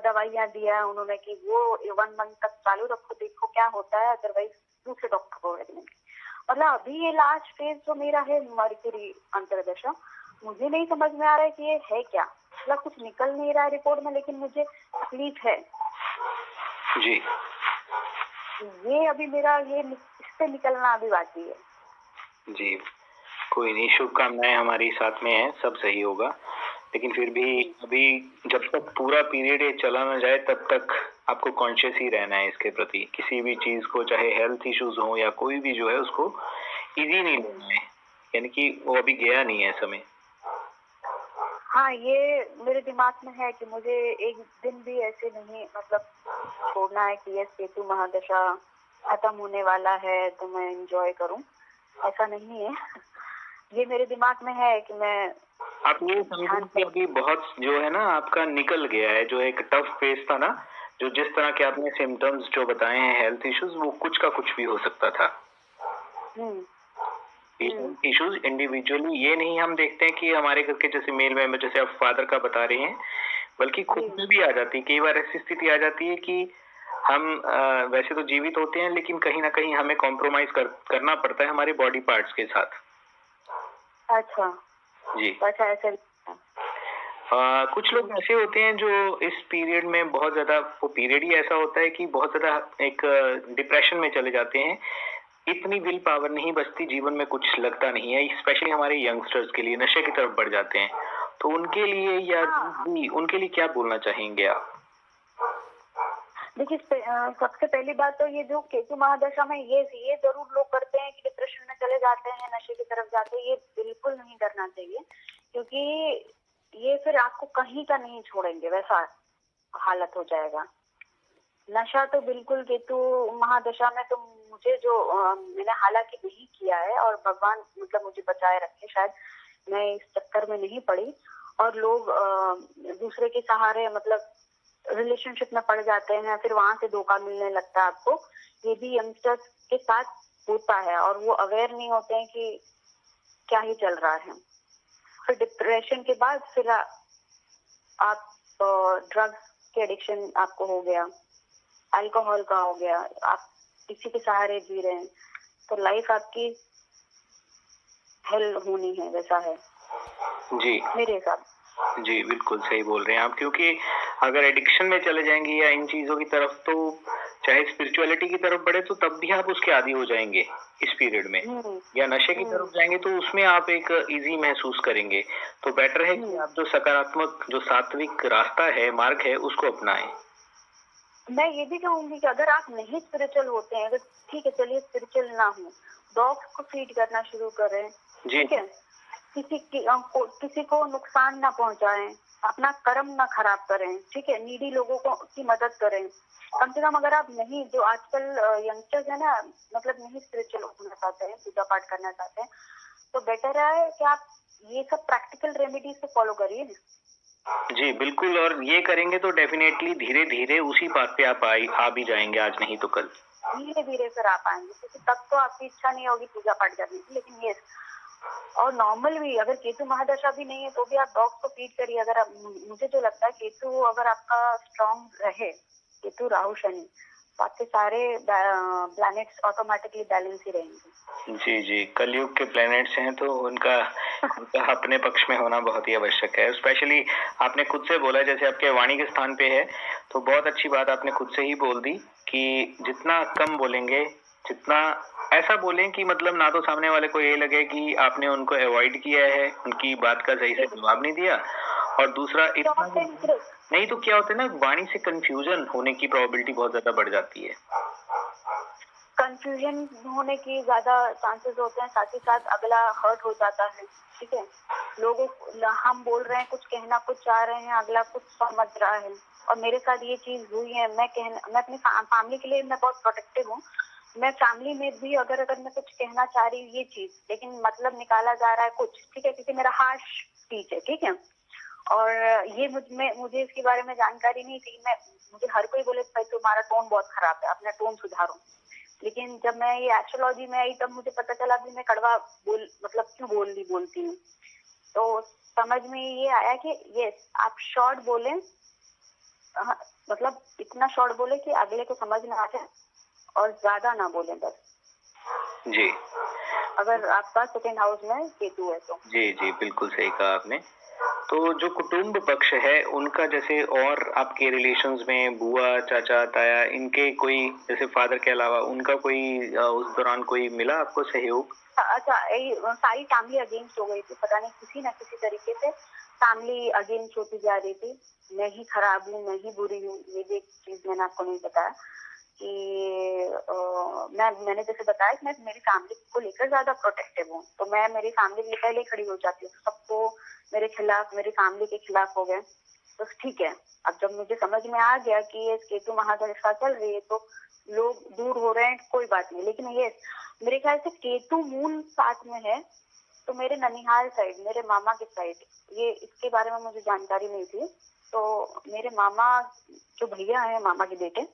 Speaker 3: दवाइयाँ दिया है उन्होंने कि वो 1 मंथ तक चालू रखो, देखो क्या होता है, अदरवाइज दूसरे डॉक्टर को रेकमेंड। मतलब अभी ये लास्ट फेज जो मेरा है मर्क्यूरी अंतर्दशा, मुझे नहीं समझ में आ रहा है कि ये है क्या। मतलब कुछ निकल नहीं रहा है रिपोर्ट में, लेकिन मुझे तकलीफ है
Speaker 2: जी।
Speaker 3: ये अभी मेरा इससे निकलना अभी बाकी है।
Speaker 2: जी, कोई नहीं, शुभकामनाएं हमारी साथ में है, सब सही होगा। लेकिन फिर भी अभी जब तक पूरा पीरियड ये चला ना जाए तब तक आपको कॉन्शियस ही रहना है इसके प्रति। किसी भी चीज़ को, चाहे हेल्थ इश्यूज़ हों या कोई भी जो है, उसको ईज़ी नहीं लेना है, यानी कि वो अभी गया नहीं है समय।
Speaker 3: हाँ, ये मेरे दिमाग में है कि मुझे एक दिन भी ऐसे नहीं मतलब छोड़ना है कि ये केतु महादशा खत्म होने वाला है तो मैं एंजॉय करूं, ऐसा नहीं है। ये मेरे दिमाग में है कि मैं
Speaker 2: आप ये समझिए कि अभी बहुत जो है ना आपका निकल गया है, जो एक टफ फेज था ना, जो जिस तरह के आपने सिम्टम्स जो बताए हैं हेल्थ इश्यूज, वो कुछ का कुछ भी हो सकता था। इश्यूज इंडिविजुअली ये नहीं हम देखते हैं कि हमारे घर के जैसे मेल मेंबर, जैसे आप फादर का बता रहे हैं, बल्कि खुद में भी आ जाती है। कई बार ऐसी स्थिति आ जाती है कि हम वैसे तो जीवित होते हैं, लेकिन कहीं ना कहीं हमें कॉम्प्रोमाइज करना पड़ता है हमारे बॉडी पार्ट्स के साथ।
Speaker 3: अच्छा
Speaker 2: जी।
Speaker 3: अच्छा, ऐसे
Speaker 2: कुछ लोग ऐसे होते हैं जो इस पीरियड में बहुत ज्यादा, वो पीरियड ही ऐसा होता है कि बहुत ज्यादा एक डिप्रेशन में चले जाते हैं। इतनी विल पावर नहीं बचती, जीवन में कुछ लगता नहीं है, स्पेशली हमारे यंगस्टर्स के लिए नशे की तरफ बढ़ जाते हैं। तो उनके लिए या भी उनके लिए क्या बोलना चाहेंगे आप?
Speaker 3: देखिए, सबसे पहली बात तो ये जो केतु महादशा में ये जरूर लोग करते हैं कि डिप्रेशन में चले जाते हैं, नशे की तरफ जाते हैं। ये बिल्कुल नहीं करना चाहिए, क्योंकि ये फिर आपको कहीं का नहीं छोड़ेंगे, वैसा हालत हो जाएगा। नशा तो बिल्कुल केतु महादशा में तो मुझे जो मैंने हालांकि नहीं किया है, और भगवान मतलब मुझे बचाए रखे, शायद मैं इस चक्कर में नहीं पड़ी। और लोग दूसरे के सहारे मतलब रिलेशनशिप में पड़ जाते हैं, फिर वहां से धोखा मिलने लगता है आपको। ये भी यंगस्टर्स के साथ होता है और वो अवेयर नहीं होते हैं कि क्या ही चल रहा है। फिर डिप्रेशन के बाद फिर आप ड्रग्स के एडिक्शन आपको हो गया, अल्कोहल का हो गया, आप किसी के सहारे जी रहे हैं, तो लाइफ आपकी हेल होनी है, वैसा है
Speaker 2: जी
Speaker 3: मेरे हिसाब।
Speaker 2: जी, बिल्कुल सही बोल रहे हैं आप, क्योंकि अगर एडिक्शन में चले जाएंगे या इन चीजों की तरफ, तो चाहे स्पिरिचुअलिटी की तरफ बढ़े तो तब भी आप उसके आदी हो जाएंगे इस पीरियड में, या नशे की तरफ जाएंगे तो उसमें आप एक इजी महसूस करेंगे। तो बेटर है कि आप जो सकारात्मक, जो सात्विक रास्ता है, मार्ग है, उसको अपनाएं।
Speaker 3: मैं ये भी कहूंगी कि अगर आप नहीं स्पिरिचुअल होते हैं, अगर ठीक है चलिए स्पिरिचुअल ना हो, डॉग्स को फीड करना शुरू करें, ठीक है, किसी को नुकसान ना पहुंचाएं, अपना कर्म ना खराब करें, ठीक है, नीडी लोगों को की मदद करें। कम से कम अगर आप नहीं, जो आजकल यंगस्टर्स है ना, मतलब नहीं स्पिरिचुअल होना चाहते हैं, पूजा पाठ करना चाहते हैं, तो बेटर है कि आप ये सब प्रैक्टिकल रेमेडीज को फॉलो करिए।
Speaker 2: जी बिल्कुल, और ये करेंगे तो डेफिनेटली धीरे धीरे उसी बात पे आप आ भी जाएंगे, आज नहीं तो कल।
Speaker 3: धीरे धीरे फिर आप आएंगे, क्योंकि तब तो आपकी इच्छा नहीं होगी पूजा पाठ करने की, लेकिन ये और नॉर्मल भी, अगर केतु महादशा भी नहीं है तो भी आप डॉग्स को फीड करिए। अगर आप, मुझे जो लगता है केतु अगर आपका स्ट्रॉन्ग रहे, केतु राहु शनि, तो आपके सारे प्लैनेट्स ऑटोमेटिकली बैलेंस ही रहेंगे।
Speaker 2: जी जी, कलयुग के प्लैनेट्स हैं तो उनका अपने पक्ष में होना बहुत ही आवश्यक है। स्पेशली आपने खुद से बोला, जैसे आपके वाणी के स्थान पे है, तो बहुत अच्छी बात आपने खुद से ही बोल दी कि जितना कम बोलेंगे, जितना ऐसा बोलें कि मतलब ना तो सामने वाले को ये लगे कि आपने उनको अवॉइड किया है, उनकी बात का सही से जवाब नहीं दिया, और दूसरा इतना नहीं तो क्या होता है ना, वाणी से कंफ्यूजन होने की प्रोबेबिलिटी बहुत ज्यादा बढ़ जाती है।
Speaker 3: कंफ्यूजन होने की ज्यादा चांसेस होते हैं, साथ ही साथ अगला हर्ट हो जाता है, ठीक है। लोगों, हम बोल रहे हैं कुछ, कहना कुछ चाह रहे हैं, अगला कुछ समझ रहा है। और मेरे साथ ये चीज हुई है। मैं अपनी फैमिली के लिए मैं बहुत प्रोटेक्टिव हूँ। मैं फैमिली में भी अगर मैं कुछ कहना चाह रही हूँ ये चीज, लेकिन मतलब निकाला जा रहा है कुछ, ठीक है, क्योंकि मेरा हार्श स्पीच है, ठीक है, और ये मुझे इसके बारे में जानकारी नहीं थी। मुझे हर कोई बोले भाई तुम्हारा टोन बहुत खराब है, अपना टोन सुधारो। लेकिन जब मैं ये एस्ट्रोलॉजी में आई तब मुझे पता चला कि मैं कड़वा मतलब क्यों बोलती हूँ। तो समझ में ये आया कि ये आप शॉर्ट बोलें, मतलब इतना शॉर्ट बोले कि अगले को समझ ना आ जाए, और ज्यादा ना बोले बस।
Speaker 2: जी, अगर
Speaker 3: आपका सेकंड हाउस में केतु है तो।
Speaker 2: जी जी, बिल्कुल सही कहा आपने। तो जो कुटुंब पक्ष है उनका जैसे और आपके रिलेशंस में बुआ, चाचा, ताया इनके कोई जैसे फादर के अलावा उनका कोई उस दौरान कोई मिला आपको सहयोग?
Speaker 3: अच्छा, सारी फैमिली अगेंस्ट हो गई थी, पता नहीं किसी ना किसी तरीके से फैमिली अगेंस्ट होती जा रही थी। मैं ही खराब हूँ, मैं ही बुरी हूँ, ये भी एक चीज मैंने आपको नहीं बताया कि मैंने जैसे बताया कि मैं मेरी फैमिली को लेकर ज्यादा प्रोटेक्टिव हूँ, तो मैं मेरी फैमिली के लिए पहले खड़ी हो जाती हूँ। सबको मेरे खिलाफ, मेरी फैमिली के खिलाफ हो गए, तो ठीक है। अब जब मुझे समझ में आ गया कि ये केतु महादशा चल रही है तो लोग दूर हो रहे हैं, कोई बात नहीं, लेकिन ये मेरे ख्याल से केतु मूल साथ में है, तो मेरे ननिहाल साइड, मेरे मामा के साइड, ये इसके बारे में मुझे जानकारी नहीं थी। तो मेरे मामा जो भैया हैं, मामा के बेटे,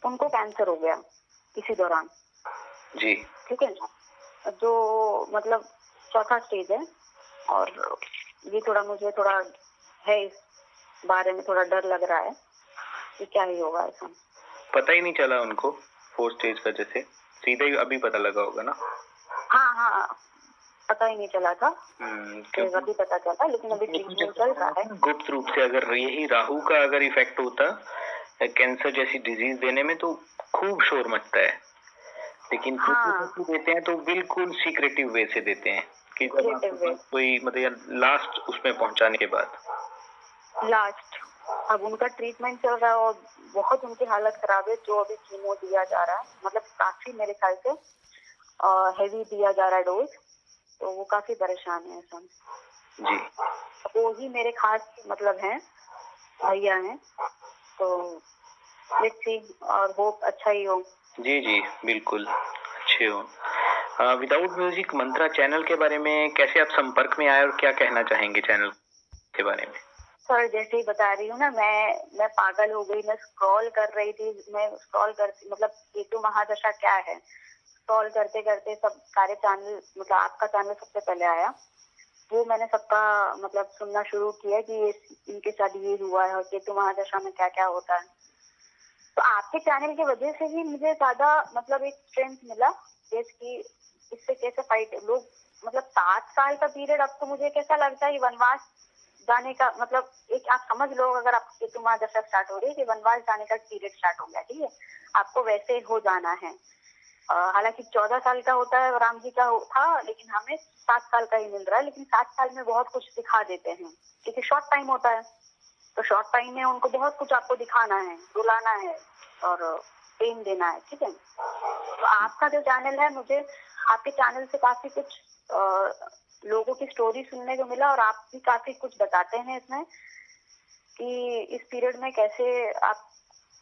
Speaker 3: उनको कैंसर हो गया इसी दौरान।
Speaker 2: जी।
Speaker 3: ठीक है, जो मतलब चौथा स्टेज है, और ये मुझे थोड़ा है, इस बारे में थोड़ा डर लग रहा है कि क्या ही होगा ऐसा।
Speaker 2: पता ही नहीं चला उनको 4 स्टेज का, जैसे सीधा ही अभी पता लगा होगा ना?
Speaker 3: हाँ, पता ही नहीं चला था, अभी पता चला, लेकिन अभी ट्रीटमेंट चल रहा है।
Speaker 2: गुप्त रूप से अगर यही राहु का अगर इफेक्ट होता कैंसर जैसी डिजीज देने में तो खूब शोर मचता है, लेकिन देते हैं तो बिल्कुल सीक्रेटिव वे से देते हैं कि कोई मतलब लास्ट उसमें पहुंचाने के बाद
Speaker 3: अब उनका ट्रीटमेंट चल रहा है और बहुत उनकी हालत खराब है। जो अभी कीमो दिया जा रहा है, मतलब काफी मेरे ख्याल से हेवी दिया जा रहा है डोज, तो वो काफी परेशान है सब
Speaker 2: जी।
Speaker 3: वो ही मेरे खास मतलब हैं, भैया हैं, तो लेट्स सी और होप अच्छा ही हो।
Speaker 2: जी जी बिल्कुल अच्छे हो। विदाउट म्यूजिक मंत्रा चैनल के बारे में कैसे आप संपर्क में आए और क्या कहना चाहेंगे चैनल के बारे में?
Speaker 3: सर जैसे ही बता रही हूँ ना, मैं पागल हो गई, मैं स्क्रॉल कर रही थी, मतलब केतु महादशा क्या है, स्क्रॉल करते करते सब सारे चैनल, मतलब आपका चैनल सबसे पहले आया, वो मैंने सबका मतलब सुनना शुरू किया कि इनके साथ ये हुआ है और केतु महादशा में क्या क्या होता है। तो आपके चैनल की वजह से ही मुझे ज्यादा मतलब एक स्ट्रेंथ मिला कि इससे कैसे फाइट, लोग मतलब 7 साल का पीरियड, अब तो मुझे कैसा लगता है वनवास जाने का, मतलब एक आप समझ लो, अगर आपको केतु महादशा स्टार्ट हो रही है कि वनवास जाने का पीरियड स्टार्ट हो गया, ठीक है, आपको वैसे हो जाना है। हालांकि 14 साल का होता है, राम जी का था, लेकिन हमें 7 साल का ही मिल रहा है, लेकिन 7 साल में बहुत कुछ दिखा देते हैं क्योंकि शॉर्ट टाइम होता है, तो शॉर्ट टाइम में उनको बहुत कुछ आपको दिखाना है, रुलाना है और पेन देना है, ठीक है। तो आपका जो चैनल है, मुझे आपके चैनल से काफी कुछ लोगों की स्टोरी सुनने को मिला, और आप भी काफी कुछ बताते हैं इसमें कि इस पीरियड में कैसे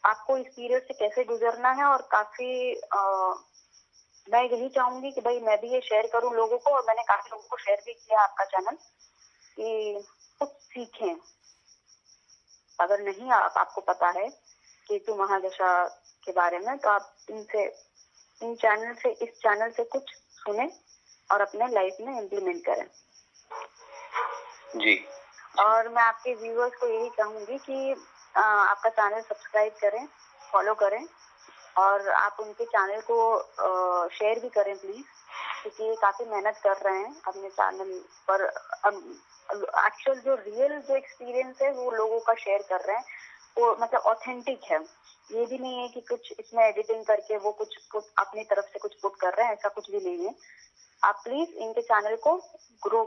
Speaker 3: आपको इस पीरियड से कैसे गुजरना है, और काफी मैं यही चाहूंगी कि भाई मैं भी ये शेयर करूं लोगों को, और मैंने काफी लोगों को शेयर भी किया आपका चैनल, कि कुछ सीखें। अगर नहीं आपको पता है केतु महादशा के बारे में, तो आप इस चैनल से कुछ सुने और अपने लाइफ में इम्प्लीमेंट करें।
Speaker 2: जी।
Speaker 3: और मैं आपके व्यूअर्स को यही कहूंगी कि आपका चैनल सब्सक्राइब करें, फॉलो करें, और आप उनके चैनल को शेयर भी करें प्लीज, क्योंकि ये काफी मेहनत कर रहे हैं अपने चैनल पर। एक्चुअल जो रियल जो एक्सपीरियंस है वो लोगों का शेयर कर रहे हैं, वो मतलब ऑथेंटिक है, ये भी नहीं है कि कुछ इसमें एडिटिंग करके वो कुछ अपनी तरफ से कुछ पुट कर रहे हैं, ऐसा कुछ भी नहीं है। आप प्लीज इनके चैनल को ग्रो,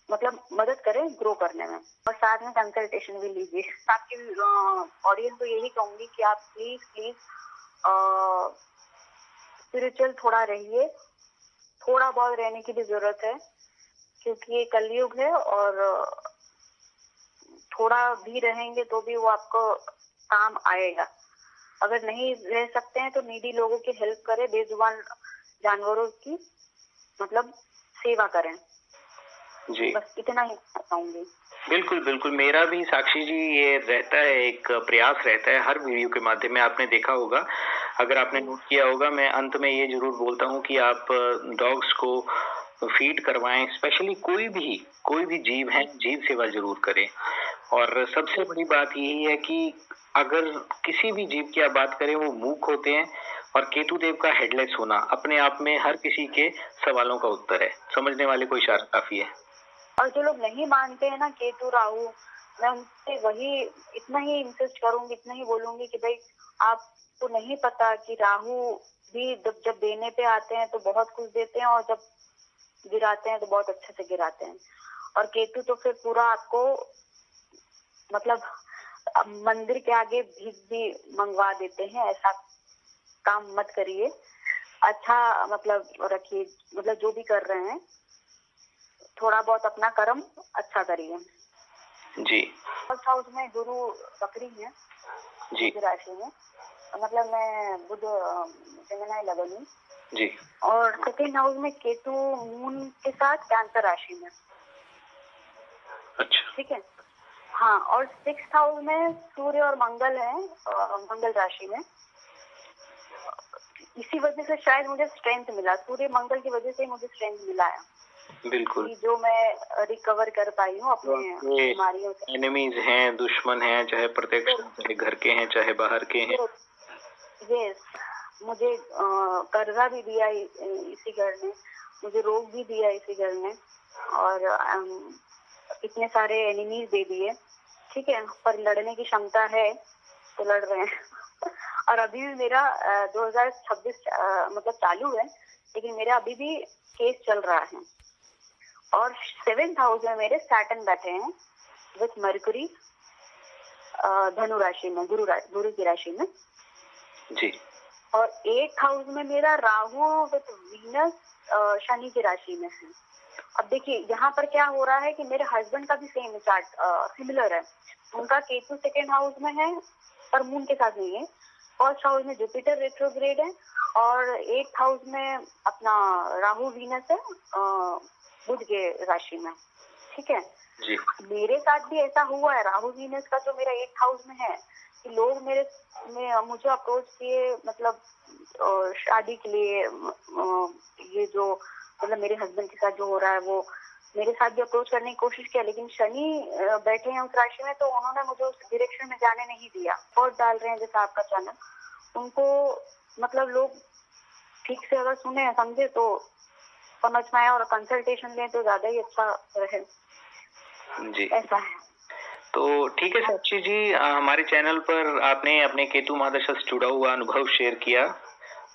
Speaker 3: मतलब मदद करें ग्रो करने में, और साथ में कंसल्टेशन भी लीजिए। आपकी ऑडियंस को यही कहूंगी कि आप प्लीज स्पिरिचुअल थोड़ा रहिए, थोड़ा बहुत रहने की भी जरूरत है, क्योंकि ये कलयुग है, और थोड़ा भी रहेंगे तो भी वो आपको काम आएगा। अगर नहीं रह सकते हैं तो नीडी लोगों की हेल्प करें, बेजुबान जानवरों की मतलब सेवा करें।
Speaker 2: जी
Speaker 3: बस इतना ही बताऊंगी।
Speaker 2: बिल्कुल बिल्कुल, मेरा भी साक्षी जी ये रहता है, एक प्रयास रहता है हर वीडियो के माध्यम में, आपने देखा होगा, अगर आपने नोट किया होगा, मैं अंत में ये जरूर बोलता हूँ कि आप डॉग्स को फीड करवाएं, स्पेशली कोई भी जीव है, जीव सेवा जरूर करें। और सबसे बड़ी बात यही है कि अगर किसी भी जीव की आप बात करें, वो मूक होते हैं, और केतु देव का हेडलेस होना अपने आप में हर किसी के सवालों का उत्तर है, समझने वाले को इशारा काफी है।
Speaker 3: और जो लोग नहीं मानते हैं ना केतु राहु, मैं उनसे वही इतना ही इंसिस्ट करूंगी, इतना ही बोलूंगी कि भाई आपको नहीं पता कि राहु भी जब जब देने पे आते हैं तो बहुत कुछ देते हैं, और जब गिराते हैं तो बहुत अच्छे से गिराते हैं। और केतु तो फिर पूरा आपको मतलब मंदिर के आगे भीख भी मंगवा देते हैं। ऐसा काम मत करिए, अच्छा मतलब रखिए, मतलब जो भी कर रहे हैं थोड़ा बहुत अपना कर्म अच्छा करिए।
Speaker 2: जी
Speaker 3: फर्स्ट हाउस में गुरु बकरी है
Speaker 2: जी
Speaker 3: बुध राशि में, मतलब मैं बुध जेमिनी लगन हूँ।
Speaker 2: जी
Speaker 3: और सेकेंड हाउस में केतु मून के साथ कैंसर राशि में।
Speaker 2: अच्छा
Speaker 3: ठीक है, हाँ। और सिक्स्थ हाउस में सूर्य और मंगल है, मंगल राशि में। इसी वजह से शायद मुझे स्ट्रेंथ मिला, सूर्य मंगल की वजह से मुझे स्ट्रेंथ मिला है
Speaker 2: बिल्कुल।
Speaker 3: कि जो मैं रिकवर कर पाई हूँ अपने बीमारियों से।
Speaker 2: एनिमीज हैं, दुश्मन हैं, चाहे प्रत्यक्ष चाहे घर के हैं चाहे बाहर के हैं।
Speaker 3: यस, मुझे कर्जा भी दिया इसी घर ने, मुझे रोग भी दिया इसी घर ने, और इतने सारे एनिमीज दे दिए। ठीक है, पर लड़ने की क्षमता है तो लड़ रहे हैं। और अभी भी मेरा 2026 मतलब चालू है, लेकिन मेरा अभी भी केस चल रहा है। और 7th हाउस में मेरे सैटर्न बैठे हैं विथ मरकरी धनु राशि में, गुरु की राशि में
Speaker 2: जी।
Speaker 3: और 8th हाउस में मेरा राहु विथ वीनस शनि की राशि में है। अब देखिए यहाँ पर क्या हो रहा है कि मेरे हस्बैंड का भी सेम चार्ट सिमिलर है। उनका केतु 2nd हाउस में है पर मून के साथ नहीं है। 1st हाउस में जुपिटर रेट्रोग्रेड है और 8th हाउस में अपना राहु वीनस है बुध के राशि में। ठीक है
Speaker 2: जी।
Speaker 3: मेरे साथ भी ऐसा हुआ है, राहु वीनस का जो मेरा 8th हाउस में है कि लोग मुझे अप्रोच किए, मतलब शादी के लिए, ये जो मतलब मेरे हस्बैंड के साथ जो हो रहा है वो मेरे साथ भी अप्रोच करने की कोशिश किया, लेकिन शनि बैठे हैं उस राशि में तो उन्होंने मुझे उस डायरेक्शन में जाने नहीं दिया। और डाल रहे हैं जैसे आपका चैनल, उनको मतलब लोग ठीक से अगर सुने समझे तो समझ में आए और कंसल्टेशन लें तो ज्यादा ही अच्छा रहे।
Speaker 2: जी
Speaker 3: ऐसा है।
Speaker 2: तो ठीक है साक्षी जी, हमारे चैनल पर आपने अपने केतु महादशा से जुड़ा हुआ अनुभव शेयर किया,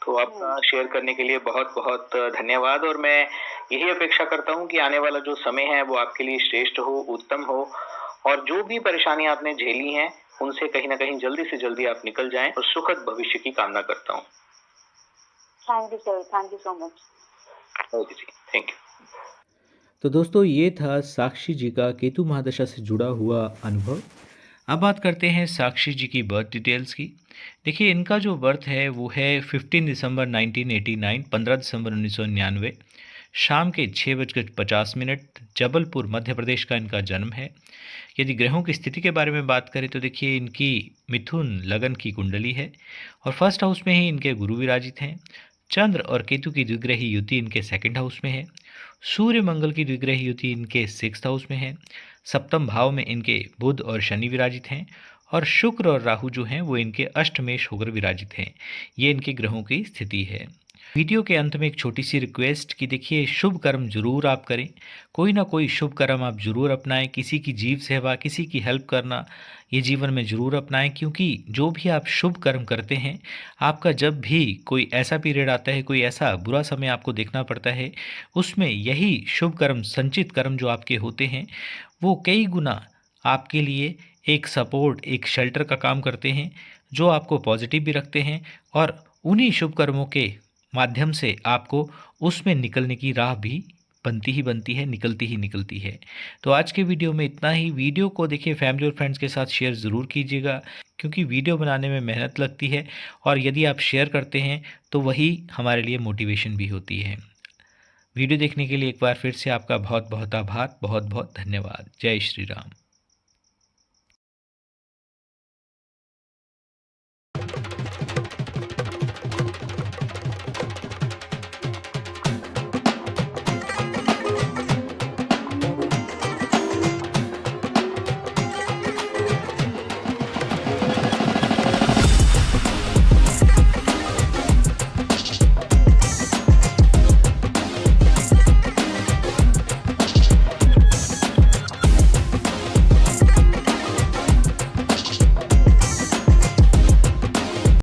Speaker 2: तो आपका शेयर करने के लिए बहुत बहुत धन्यवाद। और मैं यही अपेक्षा करता हूं कि आने वाला जो समय है वो आपके लिए श्रेष्ठ हो, उत्तम हो, और जो भी परेशानियां आपने झेली हैं उनसे कहीं ना कहीं जल्दी से जल्दी आप निकल जाएं, और सुखद भविष्य की कामना करता हूं।
Speaker 3: Thank you sir, thank you so much.
Speaker 2: Okay जी, थैंक यू।
Speaker 1: तो दोस्तों ये था साक्षी जी का केतु महादशा से जुड़ा हुआ अनुभव। अब बात करते हैं साक्षी जी की बर्थ डिटेल्स की। देखिए इनका जो बर्थ है वो है 15 दिसंबर 1989, 15 दिसंबर 1999, शाम के 6:50, जबलपुर मध्य प्रदेश का इनका जन्म है। यदि ग्रहों की स्थिति के बारे में बात करें तो देखिए इनकी मिथुन लगन की कुंडली है और फर्स्ट हाउस में ही इनके गुरु विराजित हैं। चंद्र और केतु की द्विग्रही युति इनके 2nd हाउस में है। सूर्य मंगल की द्विग्रही युति इनके 6th हाउस में है। सप्तम भाव में इनके बुध और शनि विराजित हैं और शुक्र और राहु जो हैं वो इनके अष्टमेश होकर विराजित हैं। ये इनके ग्रहों की स्थिति है। वीडियो के अंत में एक छोटी सी रिक्वेस्ट कि देखिए शुभ कर्म जरूर आप करें, कोई ना कोई शुभ कर्म आप जरूर अपनाएं। किसी की जीव सेवा, किसी की हेल्प करना ये जीवन में ज़रूर अपनाएं, क्योंकि जो भी आप शुभ कर्म करते हैं, आपका जब भी कोई ऐसा पीरियड आता है, कोई ऐसा बुरा समय आपको देखना पड़ता है, उसमें यही शुभ कर्म, संचित कर्म जो आपके होते हैं वो कई गुना आपके लिए एक सपोर्ट, एक शेल्टर का काम करते हैं, जो आपको पॉजिटिव भी रखते हैं और उन्हीं शुभ कर्मों के माध्यम से आपको उसमें निकलने की राह भी बनती ही बनती है, निकलती ही निकलती है। तो आज के वीडियो में इतना ही। वीडियो को देखिए फैमिली और फ्रेंड्स के साथ शेयर ज़रूर कीजिएगा, क्योंकि वीडियो बनाने में मेहनत लगती है और यदि आप शेयर करते हैं तो वही हमारे लिए मोटिवेशन भी होती है। वीडियो देखने के लिए एक बार फिर से आपका बहुत बहुत आभार, बहुत बहुत धन्यवाद। जय श्री राम।